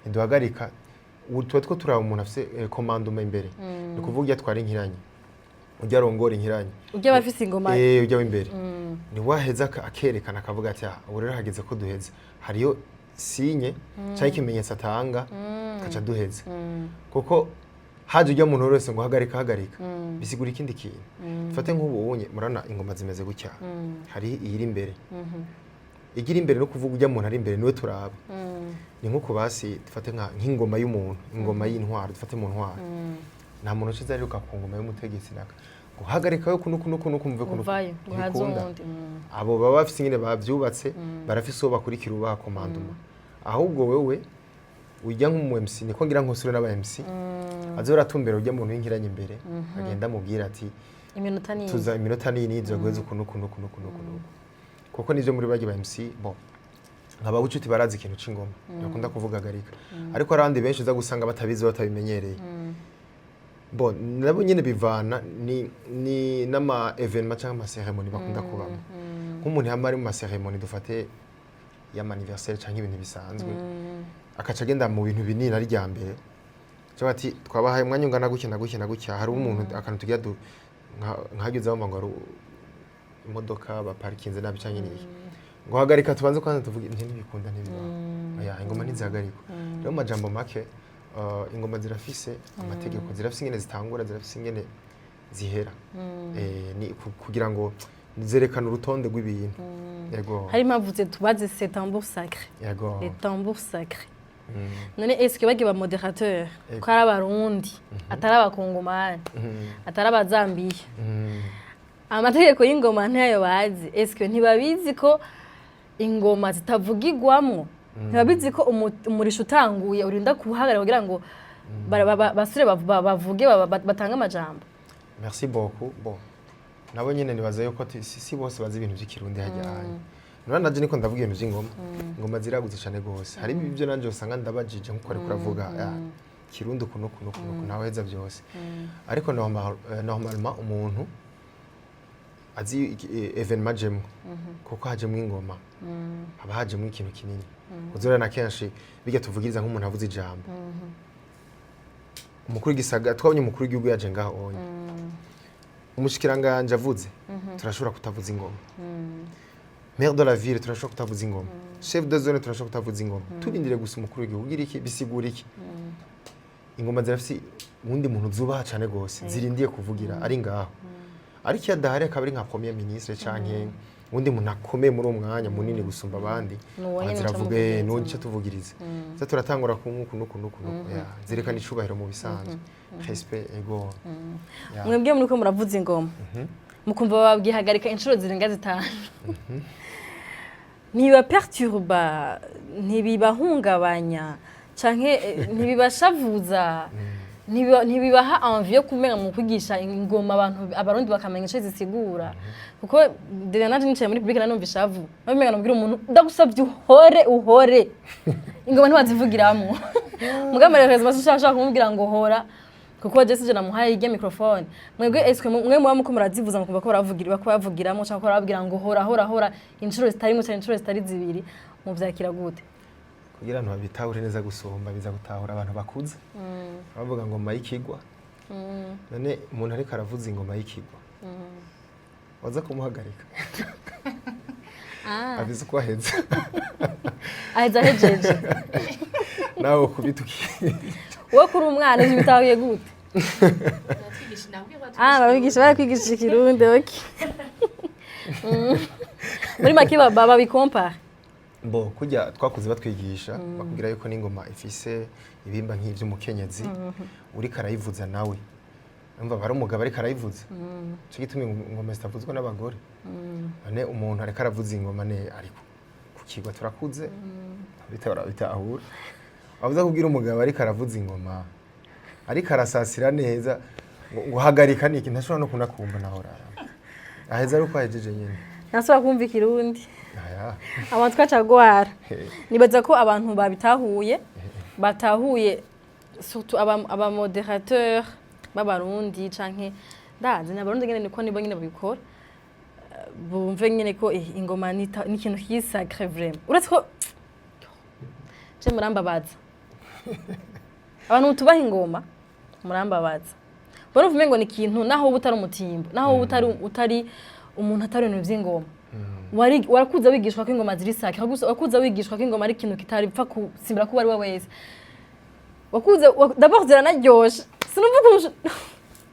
nduhagarika utwo turaba umuntu afise commandement imbere ni kuvuga yatwara inkiranye ujya rongora inkiranye ujya bafise ingoma ujya w'imbere ni waheza akerekana akavuga ati ubu rero hageze ko duheza hariyo sinye cyangwa ikimenyetso atanga kaca duheza kuko haje ujya umuntu wese ngo hagarika bisigura ikindi kintu fate nk'ubu unye murana ingoma zimeze gutya hari iyiri imbere igira imbere no kuvuga ujya muntu ari imbere niwe turaba ni nko kubasi dufate nk'ingoma y'umuntu ingoma y'intwaro dufate mu ntwaro nta muntu ucize ariruka ku ngoma y'umutegetsi naka ngo hagarika yo kuno kumve kuno abo baba bafite nyine bavyubatse barafise uwo bakurikira ubaha komandoma ahubwo wewe ujya nk'umu MC niko ngira nkosure n'aba MC azora tumbera ujya muntu w'inkiranye imbere agenda mubwira ati iminota nini izo gweze kuno kuko nivyo muri bagi ba MC bo nkaba ucuti barazi ikintu c'ingoma nakunda kuvuga garika ariko arandi benshi uza gusanga batabizi batabimenyereye bo nabo nyene bivana ni nama evenement cyangwa ama ceremony bakunda kubamo nk'umuntu yamari mu ma ceremony dufate y'anniversaire cyangwa ibintu bisanzwe akaca agenda mu bintu binini ari rya mbere cyo ati twabahaye umwanya ungana gutya hari umuntu akantu tugira nkageze aho ngo imodoka baparikinze nabi cyangwa n'iki ngo hagarika tubanze kwanza tuvuge ntibikunda aya ingoma ntizihagarikwa rero majambo make ingoma zirafise amategeko zirafise ingene zitangura zirafise ingene zihera ni kugira ngo nizerekana urutonde rw'ibintu yego hari impamvu tubaze c'est tambour sacré yego les tambours sacrés none est-ce que bagi ba modérateur ko ari abarundi atari abakongomani atari abazambiya amategeko y'ingoma ntayo bazi est-ce que ntibabizi ko ingoma zitavugirwamwo ntibabizi ko umurisho utanguye urinda kuhagarara kugira ngo basure bavuge batanga amajambo merci beaucoup bon nabo nyene nibaza yuko si bose bazi ibintu by'ikirundi hajyanye none naje niko ndavuga ibintu by'ingoma ingoma ziraguze cyane gose hari ibyo nanje usanga ndabajije nkuko ari kuravuga kirundi kuno nawe heza byose ariko normalement umuntu azi evenement jemwe kuko hajemwe ingoma haba hajemwe ikintu kinini uzora na kenshi bijya tuvugiriza nk'umuntu avuze ijambo umukuru w'igisaga twabonye umukuru w'igihugu yaje ngaho onye umushikiranganje avuze turashobora kutavuza ingoma maire de la ville turashobora kutavuza ingoma chef de zone turashobora kutavuza ingoma turindire gusa umukuru w'igihugu ugira iki bisigura iki ingoma zirafise undi muntu zubaha cyane gose zirindiye kuvugira ari ngaho ariko yadahari akaba ari nka premier ministre canke undi muntu akomeye muri umwanya munini gusumba abandi aziravuge n'icyo tuvugiriza cyo turatangura kuno zerekana icubahiro mu bisanzwe respect ego mwebwe muri ko muravuza ingoma mukumva babwihagarika inshuro zirenga zitanu niba perturba ntibibahungabanya canke ntibibashavuza ntibibaha envie yo kumenya mu kwigisha ingoma abarundi bakamenya ico zisigura kuko dere naje nicaye muri public nanumva ishavu bamenye nambwira umuntu ndagusabye uhore ingoma ntibazivugiramwo mugamare reza bashaka kumubwira ngo hora kuko je sije namuhaye ige microphone mwebwe eske mwe muba muko murazivuza mukumva ko bavugiramo cyangwa ko barabwira ngo hora inshuro zitari mu cyane inshuro zitari zibiri muvyakira gute kugira ngo babitahure neza gusomba biza gutahura abantu bakuze bavuga ngo mayikigwa none umuntu ariko aravuza ingoma y'ikigwa waza kumuhagarika abize ko aheza hejeje nawe kubituki wowe kuri umwana bitahuye gute babigisha barakwigisha ikirundi okay muri make baba bikompara bo kujya twakuze batwigisha bakubwira yuko n'ingoma ifise ibimba nk'ivy'umukenyezi uri karayivuza nawe umva bari umugabo ari karayivuza cyo gituma ingoma zitavuzwa n'abagore none umuntu ari karavuza ingoma ne ariko kukigwa turakuze bitahura avuza kubwira umugabo ari karavuza ingoma ari karasasira neza ngo hagarika niki ntashobora no kunakumva nahora aheza ari uko ahejeje nyene nasaba kumva ikirundi abantu twacagwara nibaza ko abantu batahuye surtout aba modérateur b'abarundi canke ndazi n'abarundi ngene niko nibo nyene babikora bumve nyene ko ingoma ni ikintu kisacré vraiment uretse ko je murambabaza abantu tubaha ingoma murambabaza bora uvume ngo ni ikintu naho ubutari umutimbo naho utari umuntu atari ibintu vy'ingoma warakuza wigishwa ko ingoma ziri sake wakuza wigishwa ko ingoma ari ikintu kitari pfa kusimbira ko bari we wese wakuza d'abord ziranaryoshe sinumva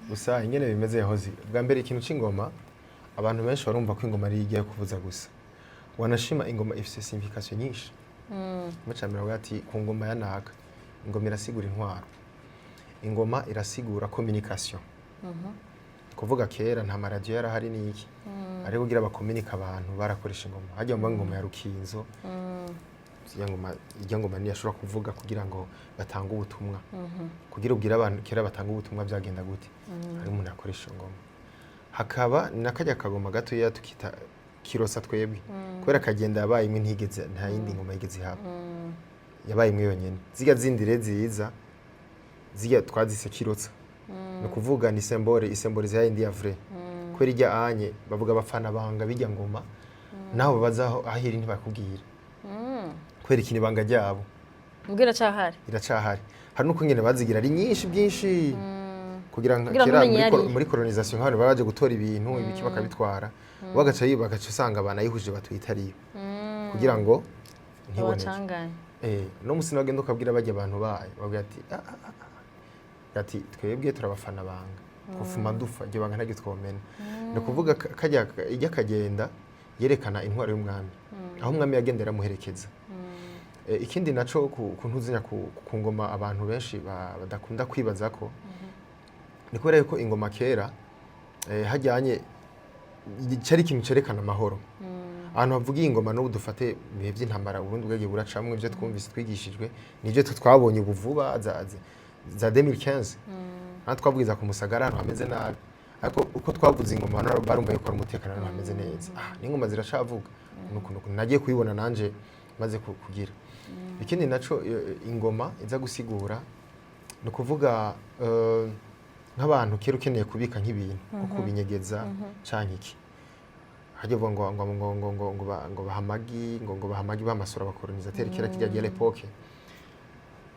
gusa ingene bimeze yahoze bwa mbere ikintu c'ingoma abantu benshi barumva ko ingoma ari igiye kuvuza gusa wanashima ingoma ifise signification nyinshi mucamira bwati ku ngoma yanaka ingoma irasigura intwaro ingoma irasigura communication kuvuga kera nta maradiyo yarahari niki ariko kugira bakomunika abantu barakoresha ingoma hajya mu ngoma ya rukinzo ijya ngoma ntiyashobora kuvuga kugira ngo batange ubutumwa kugira ubwira abantu kera batanga ubutumwa byagenda gute hari umuntu yakoresha ingoma hakaba nakajya kagoma gato ya tukita kirosa twebwe kubera kagenda yabaye imwe ntigeze nta yindi ngoma yigeze ihaba yabaye imwe yonyene ziga zindire ziza ziga twazise kirotsa no kuvuga ni isymbolize ya indi ya vrai kwera ijya anye bavuga abafana banga bijya ngoma naho babazaho ahiri ntibakubwira kwera ikini banga ryabo mbwira cyahari iracahari hari nuko ngene bazigira ari nyinshi byinshi kugira ngo muri colonisation hano baje gutora ibintu ibiki bakabitwara bagaca bagaca usanga abanayihuje batwitariyo kugira ngo ntiboneke no musi nagenda ukabwira bajya abantu baye bavuga ati twebwe turabafana banga kufuma dufa ryo banga ntagitwe twomena no kuvuga kajya ijya kagenda yerekana intwaro y'umwami aho umwami yagendera muherekeza ikindi naco kuntuzinya ku ngoma abantu benshi badakunda kwibaza ko ni kubera yuko ingoma kera hajyanye cyari ikintu cerekana amahoro ahantu havuga ingoma n'ubu dufate ibihe by'intambara ubundi bwege buracamwe ibyo twumvise twigishijwe nibyo twabonye ubuvuba za 2015 twavugiza ku musagara ahantu hameze nabi ariko uko twavuze ingoma barumva yuko ari umutekano ahantu hameze neza n'ingoma ziracavuga nuko nagiye kuyibona nanje maze kugira ikindi naco ingoma iza gusigura no kuvuga nk'abantu kera ukeneye kubika nk'ibintu nko kubinyegeza canke iki hajye vuga ngo bahamagi bamasura abakolonisateur kera kijya gihe l'époque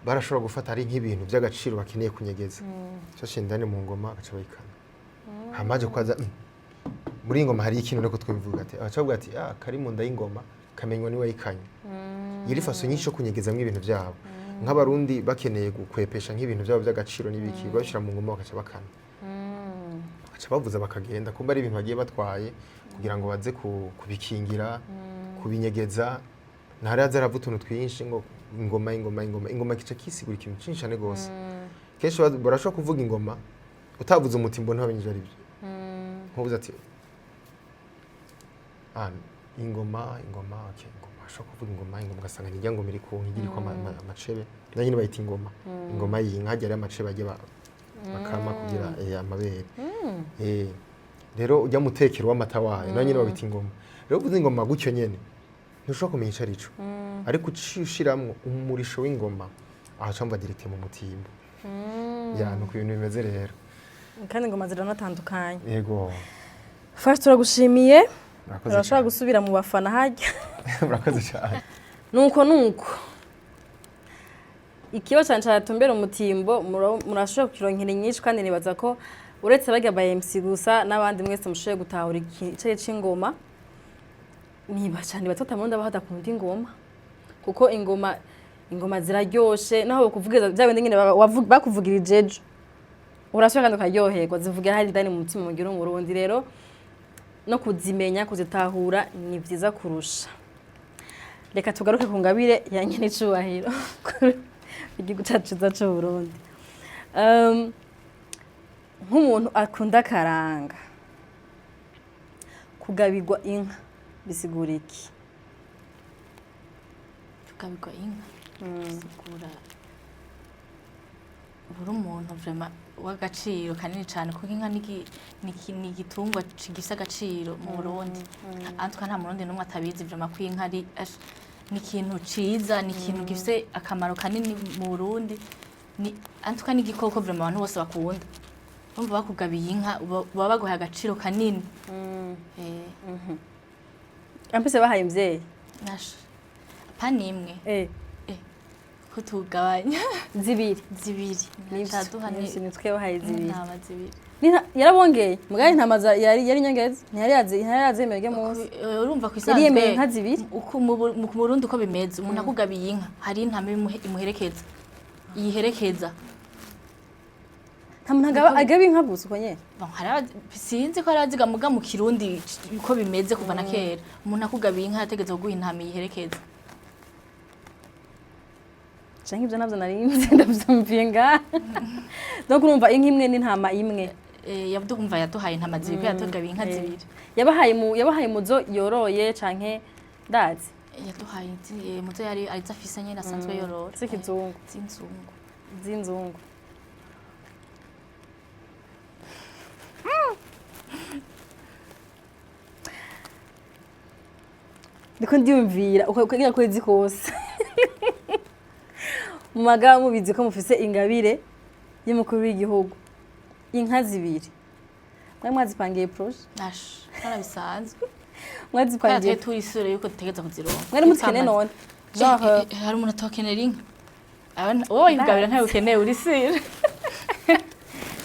barashobora gufata ari nk'ibintu by'agaciro bakeneye kunyegeza cyo shindane mu ngoma agaca bayikana hamaje kwaza muri ingoma hari ikintu nako twivuga ati abacavuga ati kari mu nda y'ingoma kamenywa ni wayikanye yiri faso nyinshi yo kunyegezamwe ibintu byabo nk'abarundi bakeneye gukwepesha nk'ibintu byabo by'agaciro n'ibiki bashira mu ngoma bakaca bakana bakaca bavuza bakagenda kumba ari ibintu bagiye batwaye kugira ngo baze kubikingira kubinyegeza ntari azaravu tuntu twinshi ngo ingoma kica kisigura ikintu cyinshi cyane gose kenshi barashobora kuvuga ingoma utavuze umutimbo ntabinjira ari byo nkubuza ati ingoma ashobora kuvuga ingoma ugasanga nijya ngoma iri ku nkigiri kwa amacebe na nyine bayita ingoma y'inka hajya ari amacebe agiye bakama kugira amabere rero ujya mutekero w'amata wayo na nyine babita ingoma rero uvuze ingoma gutyo nyene ntushobora kumenya ico arico ariko ucishiramwo umurisho w'ingoma ahacamba direct mu mutimbo nuko ibintu bimeze rero kandi ingoma ziranatandukanye yego first turagushimiye urashobora gusubira mu bafana hajya murakoze cyane nuko ikibazo cyane cyatumbera umutimbo murashobora kukironkera nyinshi kandi nibaza ko uretse bajya ba MC gusa n'abandi mwese mushoboye gutahura ikice c'ingoma niba cyane batatamunda bahadakunda ingoma kuko ingoma ziraryoshe naho kuvugiza byabende nyine bakuvugirije ejo urashobora kandi ukaryoherwa zivugira hari dani mu mutima mugira umurundi rero no kuzimenya kuzitahura ni byiza kurusha reka tugaruke ku Ngabire ya NYENICUBAHIRO igihugu cyacu cyo Burundi nk'umuntu akunda karanga kugabirwa inka bisigura iki kugabirwa inka bisigura buri umuntu vraiment w'agaciro kanini cyane kuko inka ni igitungwa gifite agaciro mu Burundi antwa nta murundi n'umwe atabizi vraiment ko inka ari ni ikintu ciza ni ikintu gifite akamaro kanini mu Burundi ni antwa ni igikoko vraiment abantu bose bakunda bumva bakugabiye inka baba baguha agaciro kanini ampese bahaye imvyeyi nasha panimwe kutugabanya zibiri ntaduha ni twe bahaye zibiri ntaba zibiri yarabongeye mugari ntamaza yari nyongeza ntiyari munsi urumva ko isanzwe yemeye nka zibiri mu Burundi uko bimeze umuntu akugabiye inka hari intama imuherekeza yiherekeza nta muntu agaba inka gusa uko nyene sinzi ko araziga muga mu kirundi uko bimeze kuva na kera umuntu akugabiye inka yategetse kuguha intama yiherekeza canke ivyo navyo narimvye ndavyumviye ngaha donc urumva inka imwe n'intama imwe yavuga yaduhaye intama zibiri ko yatugabiye inka zibiri yabahaye muzo yoroye canke ndazi yaduhaye muzo yari afise nyene asanzwe yorora z'ikizungu z'inzungu ndiko ndiyumvira ukagira kwezi kose mu magaba mubizi ko mufise ingabire y'umukuru w'igihugu inka zibiri mwazipangiye proje bisanzwe mwazipangiye tuyisure yuko dutegeza kuzironka mwari mutkene none hari umuntu atokenera inka wowe ingabire ntayo ukeneye uri sire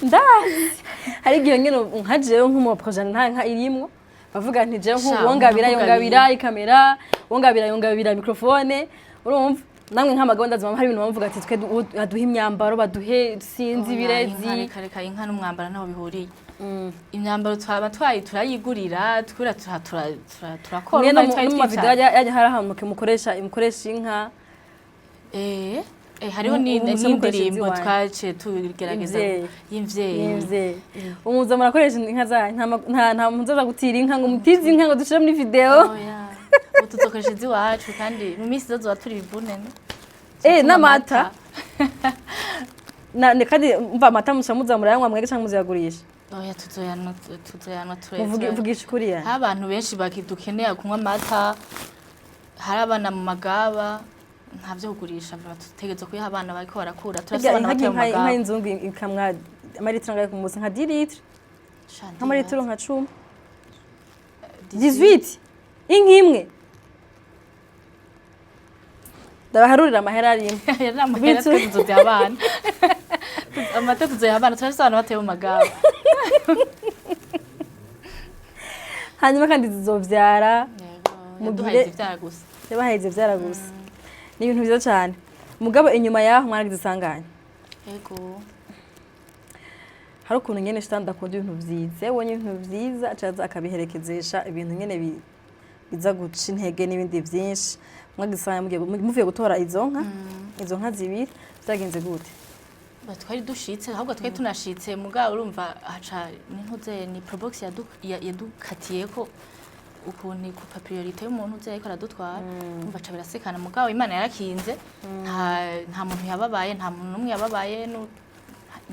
ndazi hari igihe nyene nkajeyo nk'umu proje nta nka irimwo bavuga nti je yongabira ikamera yongabira microphone urumva namwe nk'amagabo ndazima hari ibintu bavuga ati twe aduha imyambaro baduhe sinzi birezi reka inka n'umwambaro naho bihuriye imyambaro twaba turayigurira turakora no mu video yaje hari ahantu mukoresha inka hariho n'indirimbo twace tugerageza y'imvyeyi umuza murakoresha inka zanyu nta muzaza gutira inka ngo mutize inka ngo dushire muri video tuzokoresha iziwacu kandi mu minsi zozoba turi bibunene n'amata kandi mva amata muca murayanywa mwege canke muziyagurisha oya tuzoyanwa muvugisha ukuri ya abantu benshi bakidukeneye kunywa amata hari abana mu magaba ntavyo kugurisha tutegeza kuyiha abana bariko barakura turasabana batyo mu magaba inka y'inzungu ikamwa amaritiro ngaye ku munsi nka 10 litres nk'amaritiro nka 10 18 inka imwe ndabaharurira amahera rimwe amahera tuzoze abana amata tuzoye abana turasabana batyo mu magaba hanyuma kandi zizovyara mugihe ivyara gusa yabaheze ivyara gusa ni ibintu byiza cyane mugabo inyuma yaho mwaragize isanganya yego hari ukuntu nyene shitanda akunda ibintu vyiza wonye ibintu vyiza acaza akabiherekezesha ibintu nyene biza guca intege n'ibindi vyinshi mwagisanga muvuye gutora izo nka zibiri zagenze gute twari dushitse ahubwo twari tunashitse mugabo urumva haca ni probox yadukatiye ko ukuntu ku priorité y'umuntu uzi ariko aradutwara umva ca birasekana mugabo Imana yarakinze nta muntu yababaye nta muntu numwe yababaye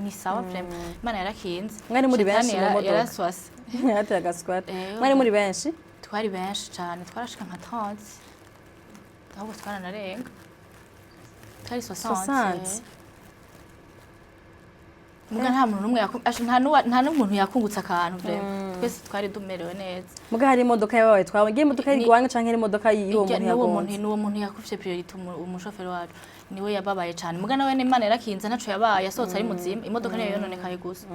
ni sawa vraiment Imana yarakinze mwari muri benshi mu modoka yaraswase yateye agaswat mwari muri benshi twari benshi cyane twarashika nka 30 ahubwo twaranarenga twari 60 muga nta muntu numwe nta n'umuntu yakungutse akantu vraiment twese twari dumerewe neza muga hari imodoka yabaye twabagiye imodoka y'igwanga canke ari imodoka y'uwo muntu yagonze n'uwo muntu yakufye priority umushoferi wacu niwe yababaye cyane muga nawe Imana yarakinze ntaco yabaye yasohotse ari muzima imodoka niyo yononekaye gusa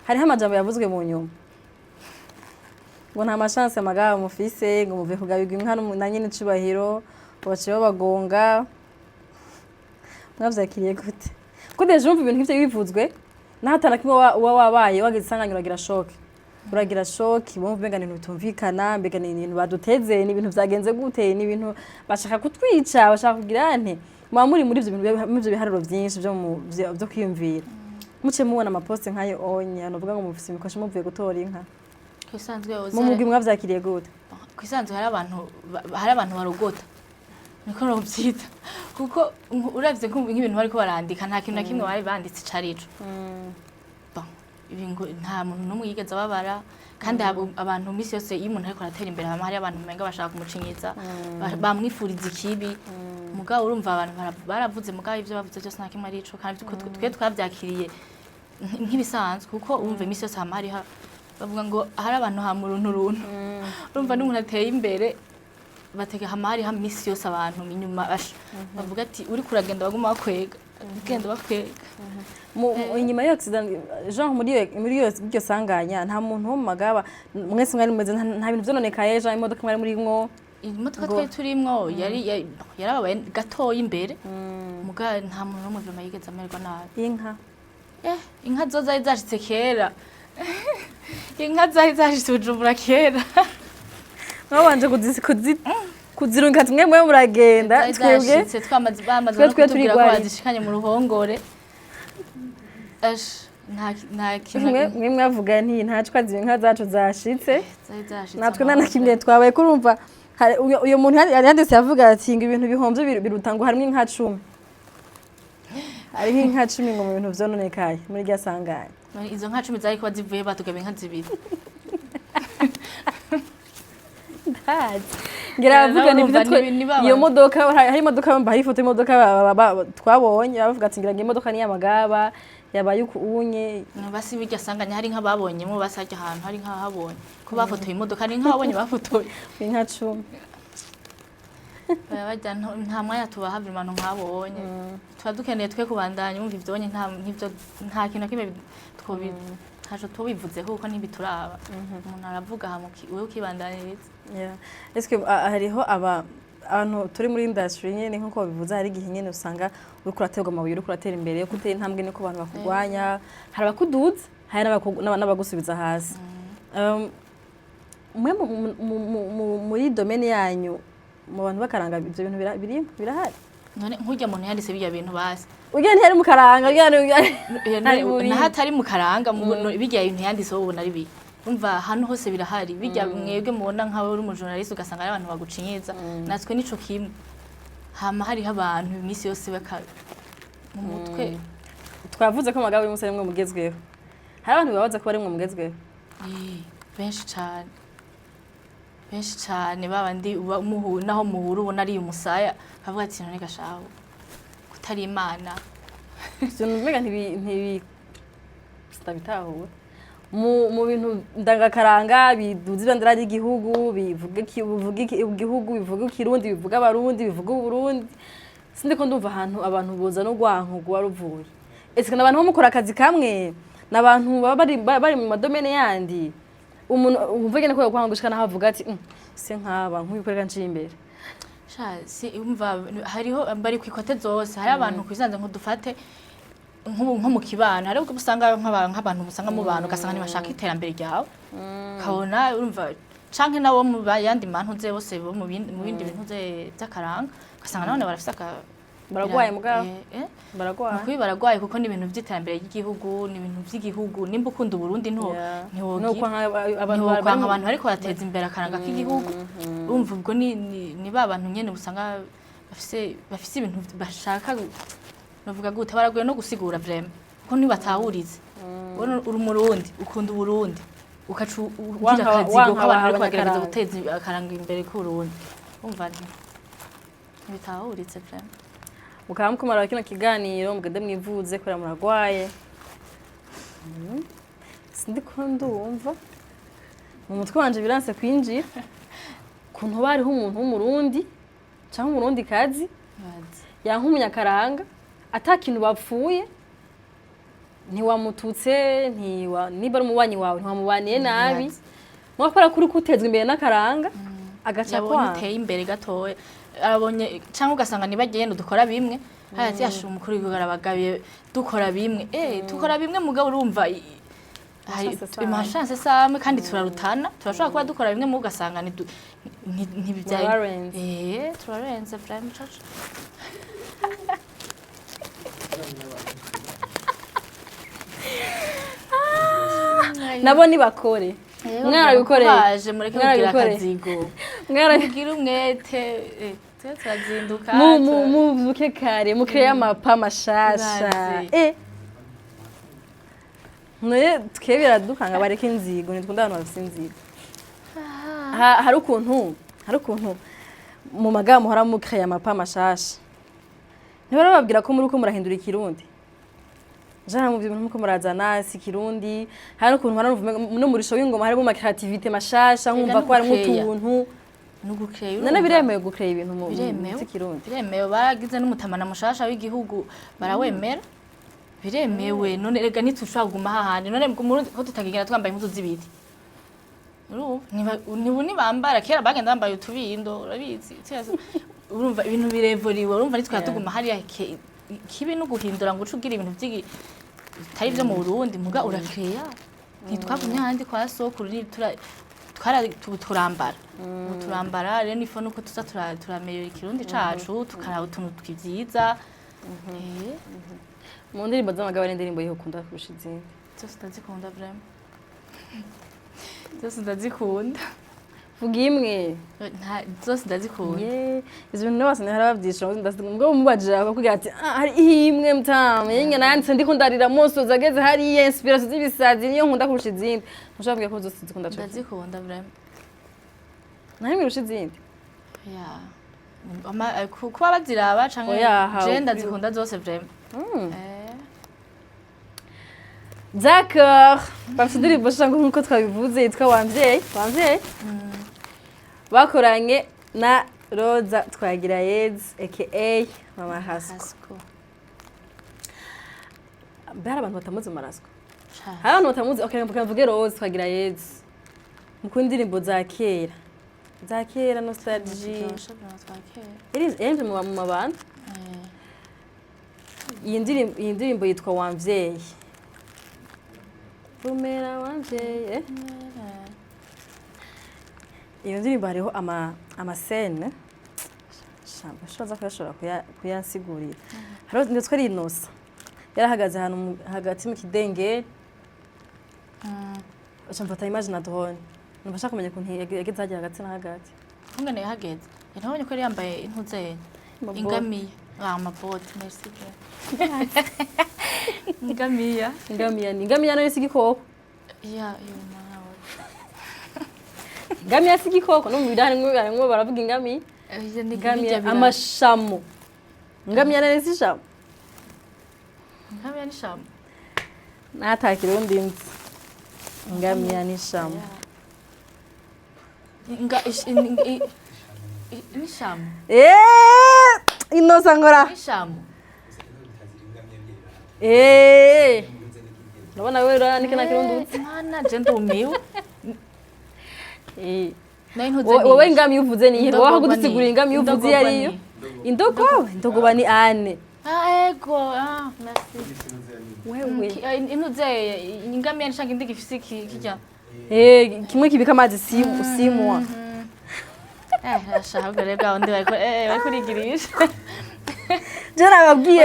hariho amajambo yavuzwe mu nyuma ngo nta machance amagaba mufise ngo muve kugabirwa inka na NYENICUBAHIRO baciye babagonga mwavyakiriye gute kudeje umva ibintu nk'ivyo bivuzwe nahatana kimwe wabaye wagize isanganya uragira shock bumva mbega ibintu bitumvikana mbega ibintu baduteze ni ibintu vyagenze gute ni ibintu bashaka kutwica bashaka kugira nte muri ivyo bintu muvyo biharuro vyinshi vyo kwiyumvira muce mubona amaposte nkayo onya novuga ngo mufise imikoshi muvuye gutora inka kwisanzwe mu mugwi mwavyakiriye gute kwisanzwe hari abantu barugota niko novyita kuko uravye nk'ibintu bariko barandika nta kintu na kimwe bari banditse carico ibingo nta muntu numwe yigeze ababara kandi abantu misi yose iyo umuntu ariko aratera imbere hari abantu umenga bashaka kumucinyiza bamwifuriza ikibi mugabo urumva abantu baravuze mugabo ivyo bavuze byose nta kimwe arico kandi twe twavyakiriye nk'ibisanzwe kuko urumva misi yose hamari bavuga ngo hari abantu ha muruntu urumva n'umuntu ateye imbere batega hamari ha misi yose abantu inyuma bavuga ati uri kuragenda baguma bakwega ugenda bakwega inyuma yo accident genre muri iyo sanganya nta muntu wo magaba mwese mwari mumeze nta bintu vyononekaye jean imodoka mwari muri mwo imodoka twari turimwo yarababaye gatoya imbere muga nta muntu n'umwe vyama yigeze amerwa nabi inka inka zo zari zashitse kera inka zari zashitse Bujumbura kera mwabanje kuzirunga tumwe mwe muragenda twebwe twamaze bamaze twe no kutubwira ko turigwari. bazishikanye mu ruhongore nta kimwe mwe mwavuga nti ntacwa inka zacu zashitse zari zashitse natwe nta na kimwe twabaye kurumva uyo muntu yanditse yavuga ati ngo ibintu bihomvye birutango harimo inka 10 ari inka 10 ngo mu bintu vyononekaye muri rya sanganya izo nka 10 zari kuba zivuye batugabe inka zibiri ngira avuga ni iyo modoka hari imodoka hari ifoto y'imodoka twabonye bavuga ati ngira ngo imodoka ni yamagaba yabaye unye basi bijya sanganya hari nka babonyemo basajya ahantu hari nka habonye ko bafotoye imodoka ni nka babonye bafotoye inka 10 bajya nta mwanya tubaha ibintu nkabonye tuba dukeneye twe kubandanya umva ivyonye nta kintu kimwe ntaco tubivuze kuko ntibituraba umuntu aravuga hamuki wewe ukibandaniriza eske hariho abantu turi muri industry nyene nkuko bivuze hari gihe nyene usanga uri kuraterwa amabuye uri kuratera imbere ko uteye intambwe niko abantu bakugwanya hari abakuduza hari n'abagusubiza hasi mwe muri domaine yanyu mu bantu bakaranga ibyo bintu birahari none nkujya muntu yanditse bijya bintu basi ugenda ntari mu karanga nahatari mu karanga bijya ibintu yanditse wowe ubona ari bi umva hano hose birahari bijya mwebwe mubona nkawe uri mu journalist ugasanga ari abantu bagucinyiza natwe nico kimwe hama hari abantu imisi yose baka mu mutwe twavuze ko amagabo y'umusore mwe mugezweho hari abantu babaza ko bari mwe mugezweho benshi cyane babandi naho muhuru ubona ari umusaya bavuga ati none gashaho kutari imana Sino mbega sitabitahuwe mu bintu ndangakaranga biduza ibendera ry'igihugu bivuga igihugu bivuga ikirundi bivuga abarundi bivuga uburundi sindi ko ndumva ahantu abantu boza no gwanko gwaruvuye ese n'abantu bo mukora akazi kamwe n'abantu bari mu madomene yandi umuntu umvuge ne ko gwanko gushikana havuga ati se nkaba nk'ubikorera nci imbere si umva hariho bari kwikote zose hari abantu kwisanze nko dufate nko mu kibano hari ubwo usanga nk'abantu usanga mu bantu ugasanga ntibashaka iterambere ryawe kabona urumva canke nabo mu yandi mantu ze bose bo mu bindi bintu ze by'akaranga ugasanga nabone barafise baragwaye mugabo baragwaye kuko ni ibintu by'iterambere ry'igihugu ni ibintu by'igihugu nimba ukunda Burundi abantu ariko bateza imbere akaranga k'igihugu urumva ubwo ni babantu nyene usanga bafise ibintu bashaka navuga gute baraguye no gusigura vraiment ko ni batahurize uri Murundi ukunda Burundi ukacu ugira akazigo k'abantu ariko bagerageza guteza akaranga imbere k'Urundi umva ntibitahuritse vraiment mukaba mukumara kino kiganiro mugende mwivuze kora muragwaye sindi ko ndumva mu mutwe wanje biranse kwinjira kuntu bariho umuntu w'umurundi cyangwa umurundi kazi yankumunyakaranga atakintu bapfuye ntiwamututse niba ari umubanyi wawe ntiwamubaniye nabi mwakora kuri kutezwa imbere n'akaranga agaca kwa uteye imbere gatoya arabonye cyangwa ugasanga nibagenda dukora bimwe hati yashira umukuru w'igara bagabiye dukora bimwe dukora bimwe mugabo urumva imashance samwe kandi turarutana turashobora kuba dukora bimwe mu ugasanga ntibijyaye turarenze prime church nabo nibakore mwarabikore baje mureke kugira akazigo mwaragira umwete turazinduka muvuke kare mukire amapa mashasha noye twebera dukanga bareke inzigo nitwunda abantu bafite inzigo hari ukuntu mu magambo hora mukire amapa mashasha ntibarababwira ko muri uko murahindura ikirundi jana mu bintu muko murazana si kirundi hari ukuntu no muri show y'ingoma harimo ma creativity mashasha nkumva ko ari mutuntu no gucreate nana biremewe gucreate ibintu mu kirundi biremewe baragize n'umutamana mushasha w'igihugu barawemera biremewe none rega nitushaka guma hahandi none ko tutagigira twambaye impuzu zibiti ni bambara kera bagenda bambaye utubindo urabizi urumva ibintu birevuriwe urumva nitwe tuguma hariya kibi no guhindura ngo ucugira ibintu bitari byo mu Burundi muga urakeya ntitwagumye handi kwa sokuru turambara turambara rero nifo nuko tuza turameyera ikirundi cacu tukaraba utuntu twivyiza mu ndirimbo z'amagabane indirimbo yiho ukunda kurusha izindi zose ndazikunda vraiment zose ndazikunda vuga imwe zose ndazikunda izo bintu bose ntarabavyisha ndazikunda mubajira bakubwira ati hari imwe mutama yenge nanditse ndiko ndarira musoza Ageze hari inspiration z'ibisazi niyo nkunda kurusha izindi ntushobora kuvuga ko zose zikunda cyane ndazikunda vraiment naho kurusha izindi kuba baziraba canke je ndazikunda zose vraiment D'accord. Bafite indirimbo shanga nkuko twabivuze yitwa wamvyeyi bakoranye na Roza Twagirayezi aka Mama Hasko. Bara abantu batamuzi Marasko. Hari abantu batamuzi okay mvuge Roza Twagirayezi. Mukunda indirimbo za kera nostalgie. Iri mu mabanda. Iyi ndirimbo yitwa wamvyeyi. Rumera wanje iyo ndirimbo hariho amasene shamba shoza kuyashobora kuyansigurira hariho ndetse ari inosa yarahagaze ahantu hagati mu kidengeri mfata image na drone nubasha kumenya ko Ageze hagera hagati na hagati ungane yahageze ntabonye ko yari yambaye intuze ingamiya amabote merci ingamiya nayo sigikoko ingamiya sigikoko no mu bidaharimwe baravuga ingamiya amashamo ingamiya nayo sishamo ingamiya n'ishamo natakira undi nzi ingamiya n'ishamo n'ishamo inosa ngora n'ishamo Nabona wewe urandika na kirundi. Mwana jendo umiwe. Wowe ingami uvuze ni ihe. Wowe gudusigura ingami uvuze yariyo. Indogo bani ane. Ego, merci. Wewe inuze ingami yanshanga indiki ifise kijya. Kimwe kibika amazi simwa. Ashaka rega undi bari kurigirisha. Jana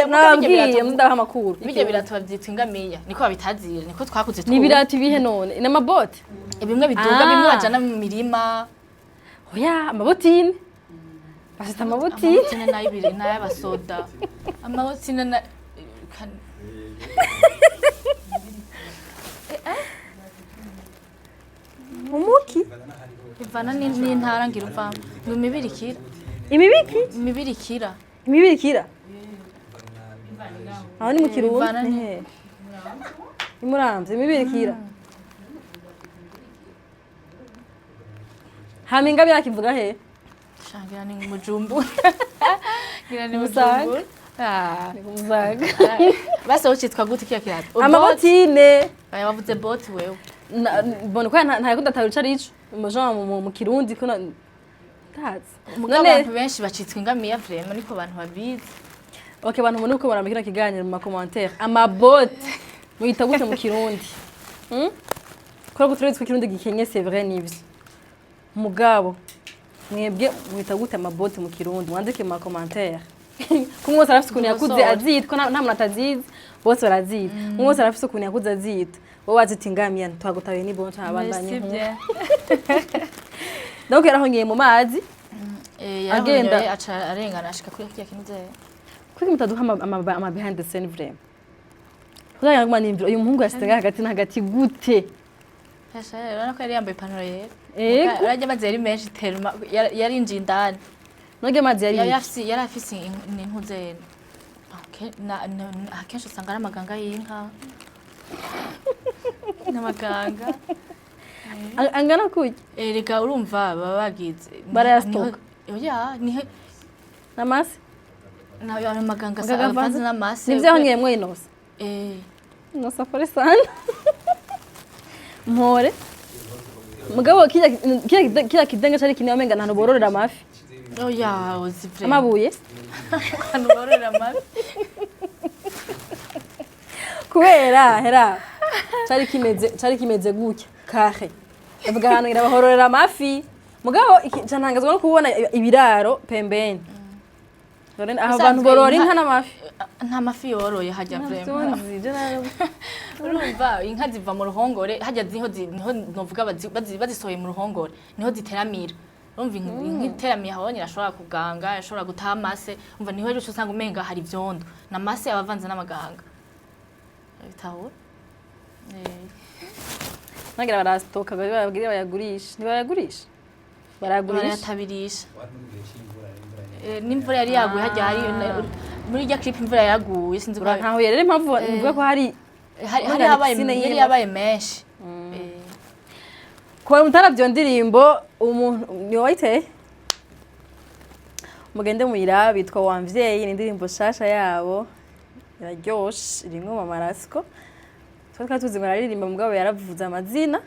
nababwiye mudaha makuru. Ibyo biratuba byitwa ingamiya niko babitazira niko twakuze tu. Ni biratu bihe none na mabote. Bimwe biduga bimwe bajana mu mirima. Oya amabotine. Bafite amabotine. Amabotine nayo ibiri nayo abasoda. Amabotine na Umuki. Ivana n'intara ngira uva mu mibirikira. Imibirikira. Aho ni mu Kirundi. Imuramvye imibirikira. Hama ingami yakivuga he? Shangira ni mujumbu. Gira ni mujumbu. Ni kumuzaga. Base ucitwa gute kiya kirato? Amabotine. Bavuze bot wewe. Bona kwa nta yakunda taruca rico. Mu Kirundi ko tazi. Mugabo abantu benshi bacitwa ingamiya vraiment niko abantu babizi. Okay abantu mbona uko baramikira kiganiro mu commentaire. Amabote muyita gute mu Kirundi? Kora guturetse Kirundi gikenye c'est vrai nibyo. Mugabo mwebwe mwita gute amabote mu Kirundi? Mwandike mu commentaire. Kumwe wose arafise ukuntu yakuze azitwa nta muntu atazizi bose barazita. Kumwe wose arafise ukuntu yakuze azita. Wowe wazita ingamiya twagutaye ni bon cyabandanye. Donc yarahongiye mu mazi. Agenda aca arengana ashika kuri kiya kinuze. Kuki mutaduha ama behind the scene vraiment? Kuzaga nguma nimvira uyu muhungu yasitaga hagati na hagati gute? Hasha urabona ko yari yambaye ipantaro yera. Urajya amazi yari menshi teruma yarinjiye indani. Noge amazi yari yari afise n'intuze. Akenshi usanga ari amaganga y'inka. N'amaganga. Angana kuki? Rega urumva baba bagize. Barayastoka. Oya ni namasi. Na yo amaganga avanze namasi. Nivyo hongeyemwe inosa. Nosa pore sana. Mpore. Mugabo kila kidenga cari kinyo amenga ntantu bororera amafi. Oya ozi pre. Amabuye. Ntantu bororera amafi. kubera hera cari kimeze gutya kare avuga ahantu irabahororera amafi mugabo ntangazwa no kubona ibiraro pembeni aho abantu borora inka n'amafi nta mafi yoroye hajya vrema urumva inka ziva mu ruhongore hajya niho novuga bazisohoye mu ruhongore niho ziteramira urumva inka iteramiye habonye irashobora kuganga irashobora gutaha amase umva niho rero usanga umenga hari ivyondo n'amase abavanze n'amaganga bitahura nagira barastoka babwire bayagurisha ntibayagurisha barayatabirisha n'imvura yari yaguye hajya hari muri rya clip imvura yaraguye sinzi ko ntaho rero impamvu mvuga ko hari yari yabaye menshi kuba mutaravyo ndirimbo umuntu ni wayiteye mugende muyira bitwa wamvyeyi ni indirimbo shasha yabo iraryoshe irimwo amarasko twari tuzi ngo aririmba mugabo yaravuze amazina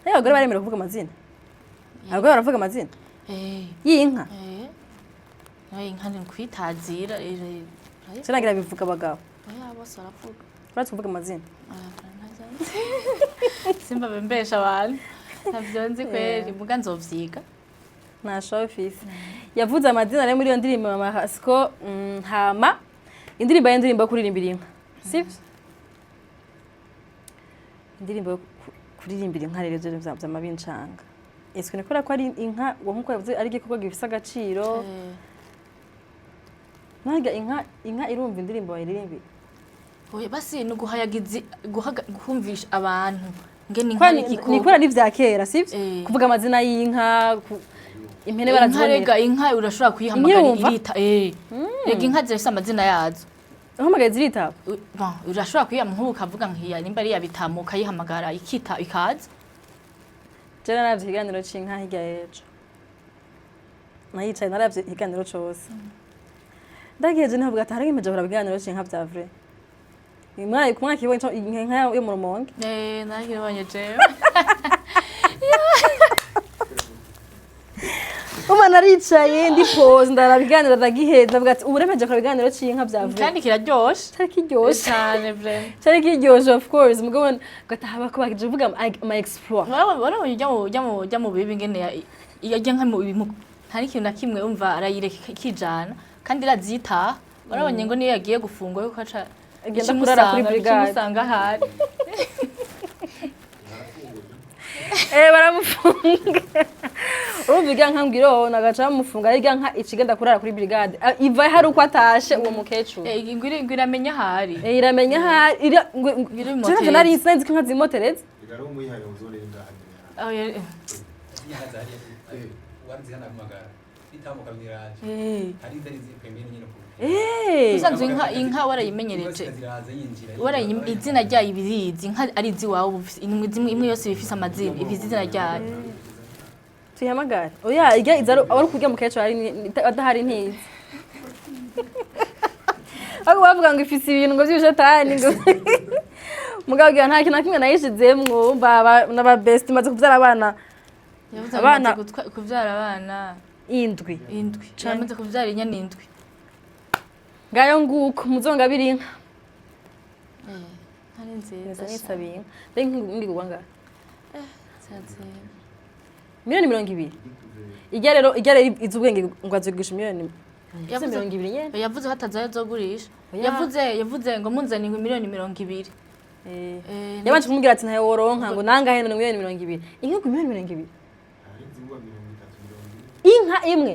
nayo abagore baremera kuvuga amazina abagore baravuga amazina y'inka inka ni kwitazira sinagira bivuga abagabo bose baravuga baravuga amazina simba bembesha abantu navyo nzi kweri muga nzovyiga na showfis yavuze amazina rero muri iyo ndirimbo amarasko hama indirimbo yo kuririmbira inka sivyo indirimbo yo kuririmbira inka rero byo vyamabincanga ese ne ko ari inka nkuko yavuze ari igikorwa gifise agaciro naga inka irumva indirimbo bayiririmbira oye basi no guhayagiza guhumvisha abantu ngene inka nikora n'ivya kera sivyo kuvuga amazina y'inka impene barazibonera inka urashobora kuyihamagara irita rega inka zirafise amazina yazo uhamagaye zirita urashobora kuyihamagara nk'ubu kavuga nkiya nimba ari yabitamuka yihamagara ikita ikaza jera navyo ikiganiro c'inka hirya y'ejo nayicaye naravye ikiganiro cose ndagiye ntabwo atari imeje kora biganiro c'inka vya vrai imwana kumwana kibonye inka yo mu rumonge nagirabonye jewe umwana aricaye ndi pose ndarabiganira ndagiheza ndavuga ati uburemeje kora biganiro c'inka vya vrai kandi kiraryoshe cyari kiryoshe cyane vrai cyari kiryoshe of course mugabo gatahaba ko bakije uvuga ama exploit ujya mu bibi ngene yajya nka mu hari ikintu na kimwe umva arayireka kijana kandi irazita barabonye ngo niyo yagiye gufungwa yuko aca agenda kurara kuri brigade usanga hari baramufunga urumva irya nka ngiro nagaca bamufunga irya nka ikigenda kurara kuri brigade iva hari uko atashe uwo mukecuru ngwira iramenya hari iramenya hari cyane nari isenzi ko nka zimotereze igaro umuyihaye uzorera ngaha wanzi hana magara itamuka mwiraje ari ndari zipembe nyine usanzwe inka warayimenyereje izina ryayo ibirizi inka ari izi wawe imwe yose bifise amazina ifise izina ryayo tuyihamagare oya irya izaro abari kurya mukecuru adahari ntizi ahubwo bavuga ngo ifise ibintu ngo by'ubushetani ngo mugabo nta kintu na kimwe nayishizemwo n'aba best maze kubyara abana kubyara abana indwi cyamaze kubyara inyana indwi ngayo nguko muzongabira inka ari nziza nisabiye ndi kugwa ngaho miliyoni 200 ijya rero izubwenge ngo azogurisha miliyoni 200 nyene yavuze hatazayo zogurisha yavuze ngo munzani miliyoni 200 yabanje kumubwira ati ntayo woronka ngo nangahe no miliyoni 200 inka ku miliyoni 200 inka imwe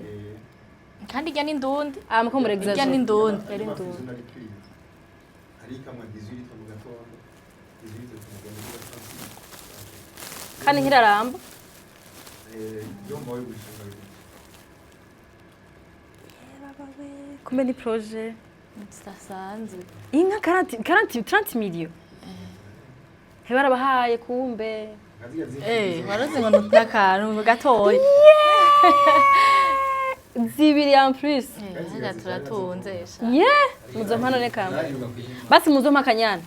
kandi ijya n'indundi mukomure exaggerate ijya n'indundi ari kamwe 18 mu gatondo 18 mu gatondo kandi nkiraramba yo mbaye gushinga kumbe ni projet zidasanzwe inka 30 million hebara bahaye kumbe waroze ngo nutakantu gatoya zibiri en plus ngira turatunze muzo mpano ne kamba basi muzo makanyana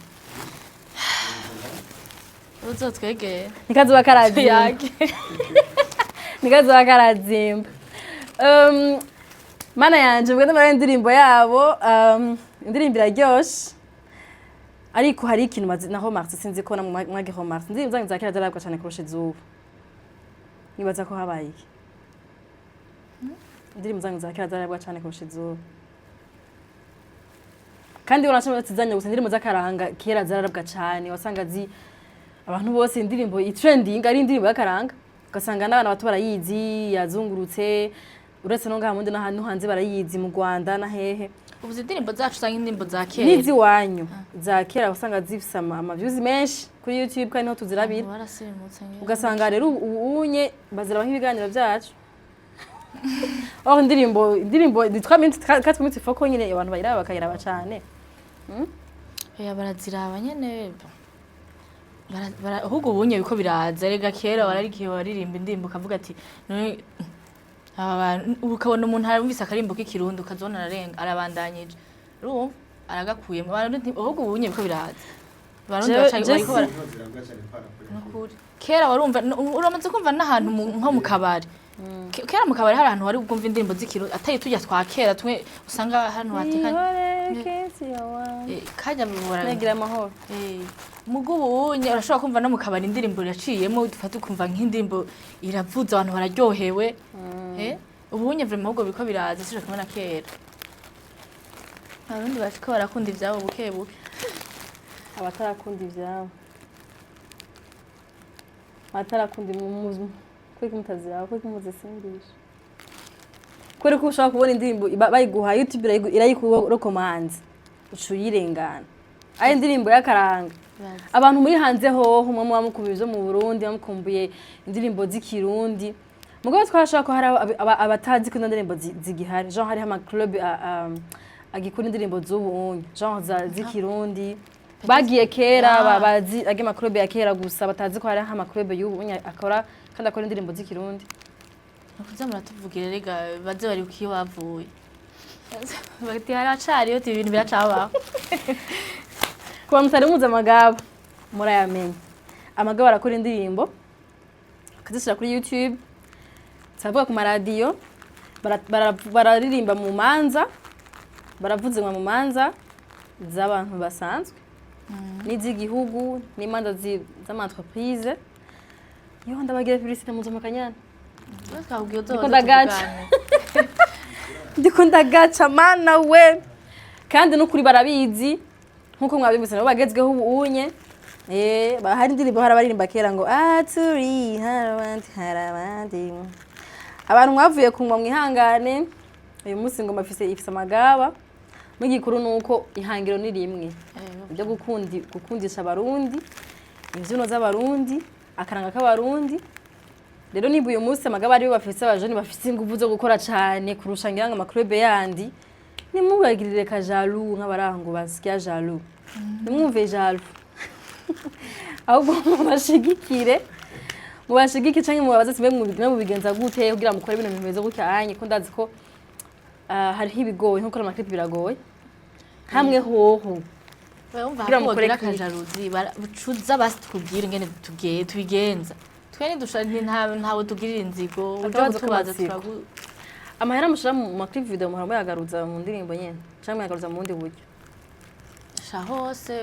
uzotwegera nikazi bakarazimba nikazi bakarazimba mana yanje mbwe ndamara indirimbo yabo indirimbo iraryoshe ariko hari ikintu naho Mars sinzi ko namwagiho Mars ndirimbo zanyu zakera zarabwa cyane kurusha izuba nibaza ko habaye iki indirimbo zanyu zakera zarabwa cyane kurusha izuba kandi urashobora tuzanya gusa indirimbo zakaranga kera zarabwa cyane wasanga abantu bose indirimbo trending ari indirimbo yakaranga ugasanga n'abana bato barayizi yazungurutse uretse no ngaha mundi n'ahantu hanze barayizi mu Rwanda na hehe ubu indirimbo zacu usanga indirimbo za kera nizi wanyu za kera usanga zifise ama views menshi kuri YouTube kandi no tuzirabira ugasanga rero ubunye bazira ibiganiro byacu aho indirimbo 3 minutes 4 minutes foko nyine abantu bayiraba bakayiraba cyane baraziraba nyene ahubwo ubunye biko biraza rega kera wararikiye waririmba indirimbo ukavuga ati ukabona umuntu arumvise akarimbo k'ikirundi ukazona arabandanyije urumva aragakuye ahubwo ubunye biko biraza barundi bariko kera warumva uramaze kumva n'ahantu nko mu kabari kera mu kabari hari ahantu wari bwumva indirimbo z'ikirundi atari tujya twa kera tumwe usanga hano hatekanye kajya negira amahoro mugubunye urashobora kumva no mu kabari indirimbo yaciyemo dufata ukumva nk'indirimbo iravuza abantu bararyohewe ubunye vraiment ahubwo biko biraza sije kumena kera abarundi bashika barakunda ivyabo buke buke abatarakunda ivyabo abatarakunda imumuzu kwiko mutazira kwiko muzisindisha kwere ko ushaka kubona indirimbo bayiguha YouTube irayikurokomanze ucuyirengana ayi indirimbo yakaranga abantu muri hanze hoho umwe mukumbuye zo mu Burundi bamukumbuye indirimbo z'ikirundi mugabo twashaka ko hari abatazi ko indirimbo zigihari genre hari ama club agikora indirimbo z'ubunye genre z'ikirundi bagiye kera babazi age ama club ya kera gusa batazi ko hari ama club y'ubunye akora kandi akora indirimbo z'ikirundi nakuza muratuvugire rega baze bari ukiyo bavuye bagati haracari yo ibintu biracabaho kuba mutari muze amagaba murayamenye amagaba arakora indirimbo akazishyira kuri YouTube savuga ku maradiyo bararirimba mu manza baravuze mu manza z'abantu basanzwe n'iz'igihugu n'imanza z'amaentreprise yo ndabagira publicité mu makanyana ndiko ndagaca mana we kandi no kuri barabizi nkuko mwabivuze nabo bagezweho ubunye hari indirimbo harabaririmba kera ngo aturi harabandi abantu mwavuye kunywa mwihangane uyu munsi ngo mafise ifise amagaba mugikuru nuko ihangiro ni rimwe byo gukundisha abarundi imvyino z'abarundi akaranga k'abarundi rero niba uyu munsi amagaba ari bafise abajoni bafise ingufu zo gukora cyane kurusha ngiranga amaklube yandi nimubagirire ka jaloux nk'abarango basya jaloux nimwumve jaloux ahubwo mubashigikire canke mubabaze sibe mu bigenza gute kugira mukore ibintu bimeze gutya anye ko ndazi ko hari ibigoye nko gukora amaklip biragoye hamwe hoho kugira mukore ka jaloux bucuza basi tukubwira ingene tubigenza twe nidusha ntawe tugirira inzigo ujya tubaza turagu amahera mushira mu maklip video muhora yagaruza mu ndirimbo nyene cyangwa yagaruza mu bundi buryo sha hose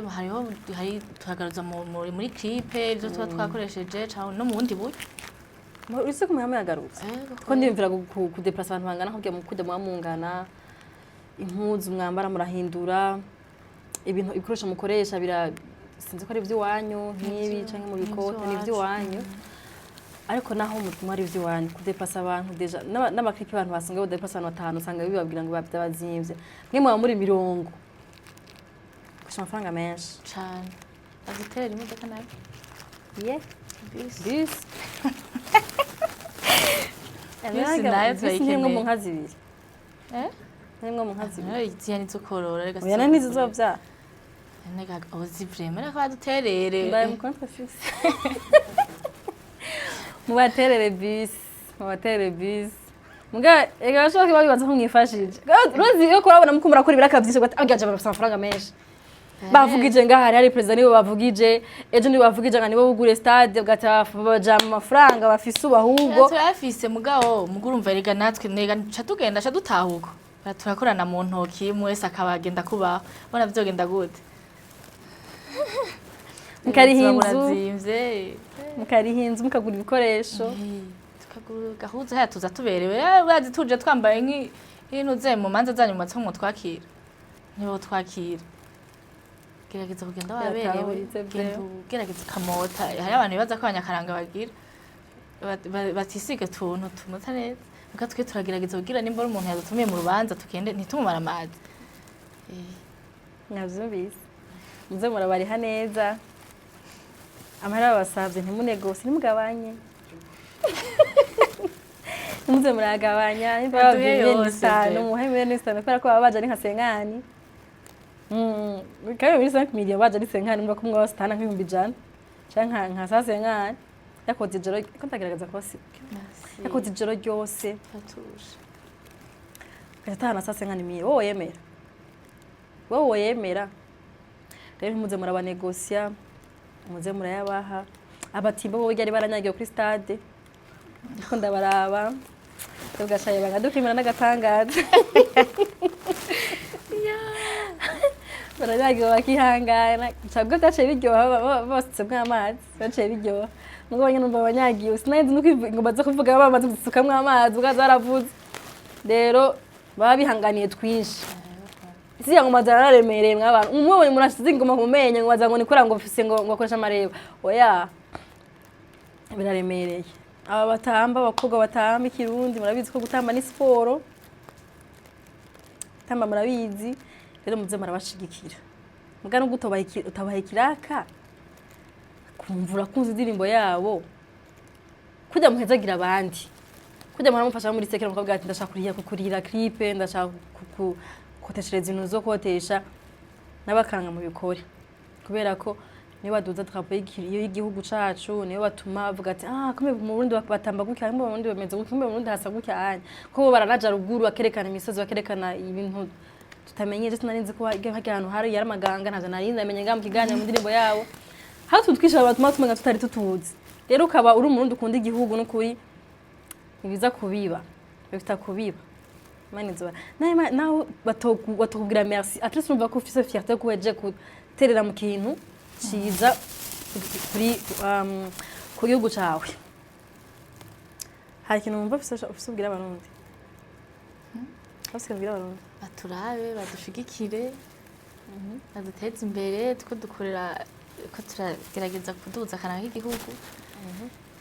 hari tuhagaruza muri clip ibyo tuba twakoresheje cyangwa no mu bundi buryo uretse ko muhora yagaruza ko ndimvira ku deplace abantu bangana kugira mu kujya mwamungana impuzu mwambara murahindura ibintu ibikoresho mukoresha sinzi ko ari ivy'iwanyu nk'ibi canke mu bikote ni ivy'iwanyu ariko naho mutima ari ivy'iwanyu kudepasa abantu deja n'amaklipi abantu basanzwe bodepasa abantu 5 usanga bibabwira ngo babyabazimvye mwe muba muri mirongo kusha amafaranga menshi cyane azitera imodoka nayo bis nayo twayikeneye mu nka zibiri nimwe mu nka zibiri iziya nizokorora rega oya ntizizovya nega ozi vraiment ko aduterere ndaye mu contre fixe mubaterere bis muga ega bashaka babibaza ko mwifashije rozi yo kurabona mukumura kuri birakavyishe gati agaje barafisa amafaranga menshi bavugije ngaha hari president nibo bavugije ejo nibo bavugije nga nibo bugure stade gatafa baja mu mafaranga bafise ubahubwo turafise mugabo mugurumva rega natwe nega catugenda dutahuko turakorana mu ntoki mwese akabagenda kubaho bona vyogenda gute mukariha inzu murazimvye mukariha inzu mukagura ibikoresho tukagura gahuza haya tuza tuberewe bazi tuje twambaye nk'intu ze mu manza zanyu matse ngo twakira nibo twakira gerageza kugenda waberewe gerageza kamota hari abantu bibaza ko abanyakaranga bagira batisiga tuntu tumutsa neza muka twe turagerageza kugira nimba ari umuntu yadutumiye mu rubanza tukende ntitumumara amazi navyumvise muze murabariha neza amahera babasavye ntimunegose ntimugabanye muze muragabanya nimba bavuye n'isano muhemere n'isano kubera ko baba baje ari nka senkani kabe muri 5 million baje ari senkani mba kumwe wasitana nk'ibihumbi 100 canke nka sa senkani yakoze ijoro ko ndagerageza kwasi yakoze ijoro ryose fatusha gatana sa senkani mire wowe yemera rero muze murabanegosia muze murayabaha abatimba bo byari baranyagiye kuri stade ndiko ndabaraba tugashaye bagadukimira n'agatangaza baranyagiye bakihangana cyabwo gace biryoha bose bw'amazi gace biryoha nuko banyine numva abanyagiye sinenze nuko ngo baza kuvuga bamaze gusukamwe amazi ugaza baravuze rero baba bihanganiye twinshi Siya ngo mazana remereye mw'abantu umwe murashize ingoma kumenye ngo bazango nikora ngo mfise ngo akoresha amareba oya biraremereye aba batamba abakobwa batamba ikirundi murabizi ko gutamba ni siporo tamba murabizi rero muze marabashigikira muga no utabaye kiraka kumvura kunze indirimbo yabo kujya muhezagira abandi kujya muramufasha muri sekera mukobwa ati ndashaka kurira clip ndashaka koteshereza ibintu zo kotesha n'abakanga mu bikore kubera ko niyo baduza drapo y'igihugu cacu niyo batuma bavuga ati kumbe mu Burundi batamba gutya mu Burundi bameze gutya mu Burundi hasa gutya ko baranaja ruguru bakerekana imisozi bakerekana ibintu tutamenye je sinarinzi ko ahantu hari yaramaganga ntazo narinzi amenye ngam kiganya mu ndirimbo yawo aho tutwisha batuma tumenga tutari tutuzi rero ukaba uri umurundi ukunda igihugu n'ukuri ibiza kubiba bifita kubiba manizo naho batokubwira merci atlese numva ko ufise fierté ko weje kuterera mu kintu ciza kuri ku gihugu cawe hari kintu numva ufise ubwira abarundi ubwira abarundi baturabe badushigikire baduteze imbere tuko dukorera ko turagerageza kuduza akaranga k'igihugu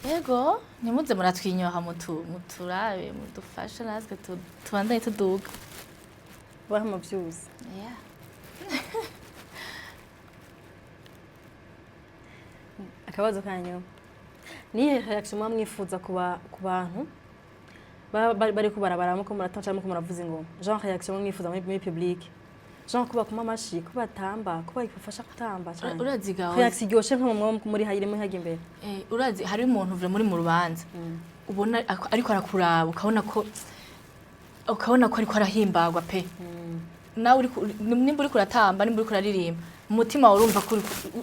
yego nimuze muratwinyoha muturabe mudufashe natwe tubandanye tuduga bahama vyuzi akabazo kanyu ni reaction mwamwifuza ku bantu bari kubarabara muko muratanca muko muravuza ingoma genre reaction mwamwifuza muri public genre kuba kuma mashi kuba tamba kuba ifasha kutamba cyane urazigaho reaction gyoshe nko muri hayire muri hage imbere urazi hari umuntu uvure muri mu rubanza ubona ariko arakuraba ukabona ko ariko arahimbagwa pe nawe nimba uri kuratamba nimba uri kuraririmba umutima urumva ko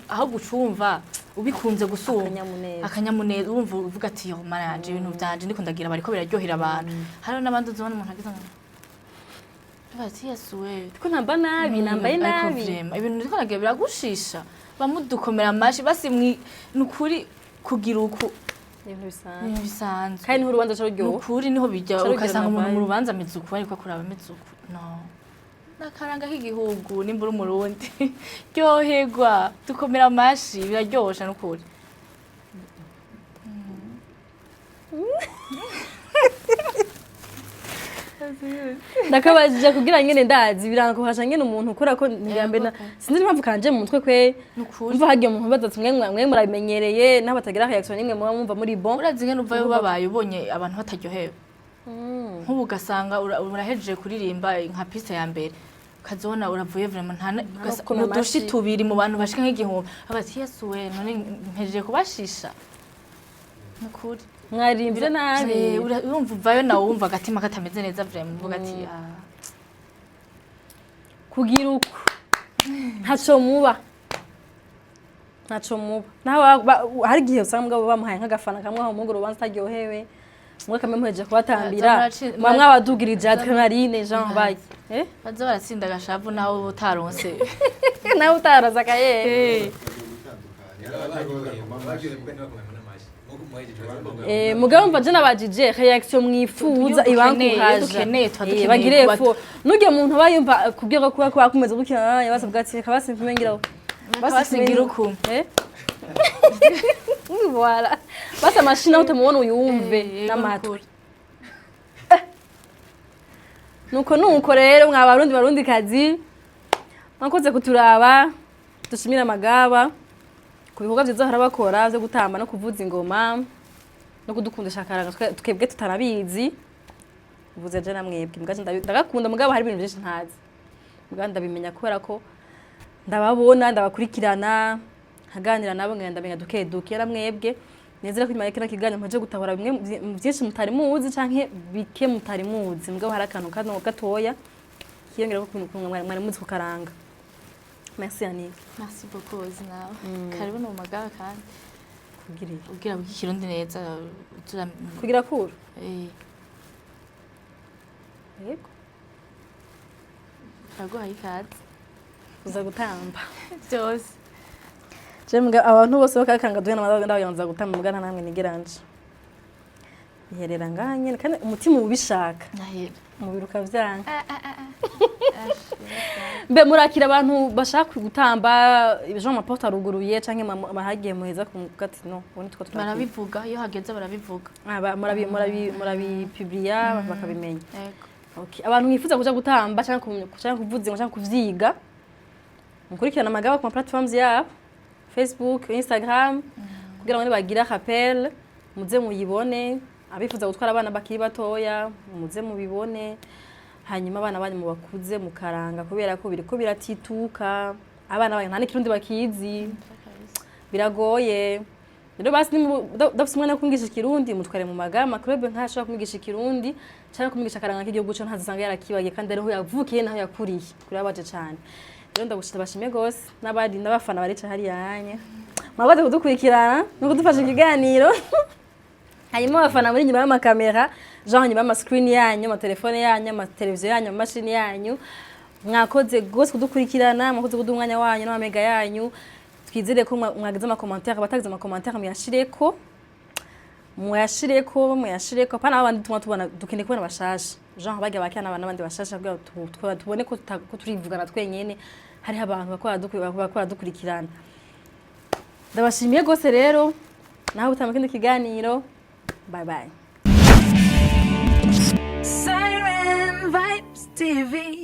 aho gucumva ubikunze gusumba akanyamuneza urumva uvuga ati yo mana yanje ibintu byanje ndiko ndagira bariko biraryohera abantu hari n'abandi uzobona umuntu agize bati yasuwe ko namba nabi nambaye nabi ibintu ndiko ndagira biragushisha bamudukomera amashi basimwi nukuri kugira uko ibintu bisanzwe kandi n'urubanza cyo ryo nukuri niho bijya ukasanga umuntu mu rubanza mizuku ariko kuraba mizuku no nakaranga k'igihugu nimba uri umurundi ryoherwa dukomera amashi biraryosha nukuri ndakabajije kugira ngene ndazi biranga ko hasha ngene umuntu ukora ko niyambe sinzi impamvu kanje mu mutwe kwe umva hagiye umuntu badatse mwe muramenyereye n'abatagira reaction nimwe mwumva muri bon urazi ngene uvayo babaye ubonye abantu bataryohewe nk'ubu gasanga urahejeje kuririmba nka piste ya mbere kazona uravuye vraiment nta dushi tubiri mu bantu bashika nk'igihumbi abati yesuwe none mpejeje kubashisha nukuri mwarimbye nabi urumva uvayo nawe wumva agatima katameze neza vraiment uvuga ati kugira uko ntaco muba naho hari gihe usanga bamuhaye nk'agafana kamwe aho mu rubanza taryohewe mwe kamwe muheje kubatambira mwamwe abadugirije atwe marine Jean bayi bazo baratsinda gashavu naho utaronse nawe utaraza kaye mugabo mva je nabajije reaction mwifuza ibankuhaje bagire fo nuge muntu bayumva kubwira ko bakumeze gukina yabasabwa ati reka basimpimengira basigira uku voilà basa machine utamubona uyumve n'amatwi nuko rero barundi kazi mwakoze kuturaba dushimira amagaba ku bikorwa byiza harabakora byo gutamba no kuvuza ingoma no kudukundisha akaranga twebwe tutarabizi uvuze je namwebwe mgaje ndagakunda mugabo hari ibintu byinshi ntazi mugabo ndabimenya kubera ko ndababona ndabakurikirana haganira nabo ngenda ndamenya duke namwebwe nezera ko imayekera kiganyo mpaje gutabara bimwe byinshi mutari muzi canke bike mutari muzi mugabo hari akantu kano gatoya kiyongera ko mwari muzi kukaranga. Merci Annick. Merci beaucoup Zina. Karibu no magara kandi kugira bukikirundi neza kugira kuru. Yego. Ago hayikazi. Uza gutamba. Byose. Jemwe abantu bose bakakanga duhe ndabayanza gutamba mugana namwe nigiranje. Iherera nganye kandi umutima ubishaka. Nahera. Umubiri ukavyanga. Mbe murakira abantu bashaka gutamba Jean Maporte aruguruye canke mahagiye muheza kumugati no ubone two barabivuga iyo hageze barabivuga murabi publier bakabimenya. Yego. Okay, abantu mwifuza kuja gutamba canke kuvuza ngo canke kuvyiga mukurikirana amagaba ku platforms ya Facebook, Instagram kugira ngo bagira rappel muze muyibone abifuza gutwara abana bakiri batoya muze mubibone hanyuma abana banyu mubakuze mukaranga kubera ko biriko biratituka abana banyu nta n'ikirundi bakizi biragoye rero basi dafise umwana kungisha ikirundi mutware mu magama club ntashobora kumigisha ikirundi cyangwa kumigisha karanga k'igihugu cyo ntazisanga yarakibaye kandi ariho yavukiye naho yakuriye kuri abaje cyane rero ndagushita bashime gose n'abandi n'abafana barica hari yanye mwabaze kudukurikirana no kudufasha ikiganiro hanyuma abafana muri nyuma y'amakamera genre nyuma y'amascreen yanyu amatelefone yanyu amateleviziyo yanyu amamashini yanyu mwakoze gose kudukurikirana mwakoze kuduha umwanya wanyu n'amamega yanyu twizere ko mwagize amakommentaire batagize amakommentaire muyashireko pana abandi tubona dukeneye kubona bashasha genre bajya bakana abandi bashasha kugira tubone ko turivugana twenyene hari abantu bakora dukurikirana ndabashimiye gose rero naho utama kindi kiganiro bye bye. Siren Vibes TV.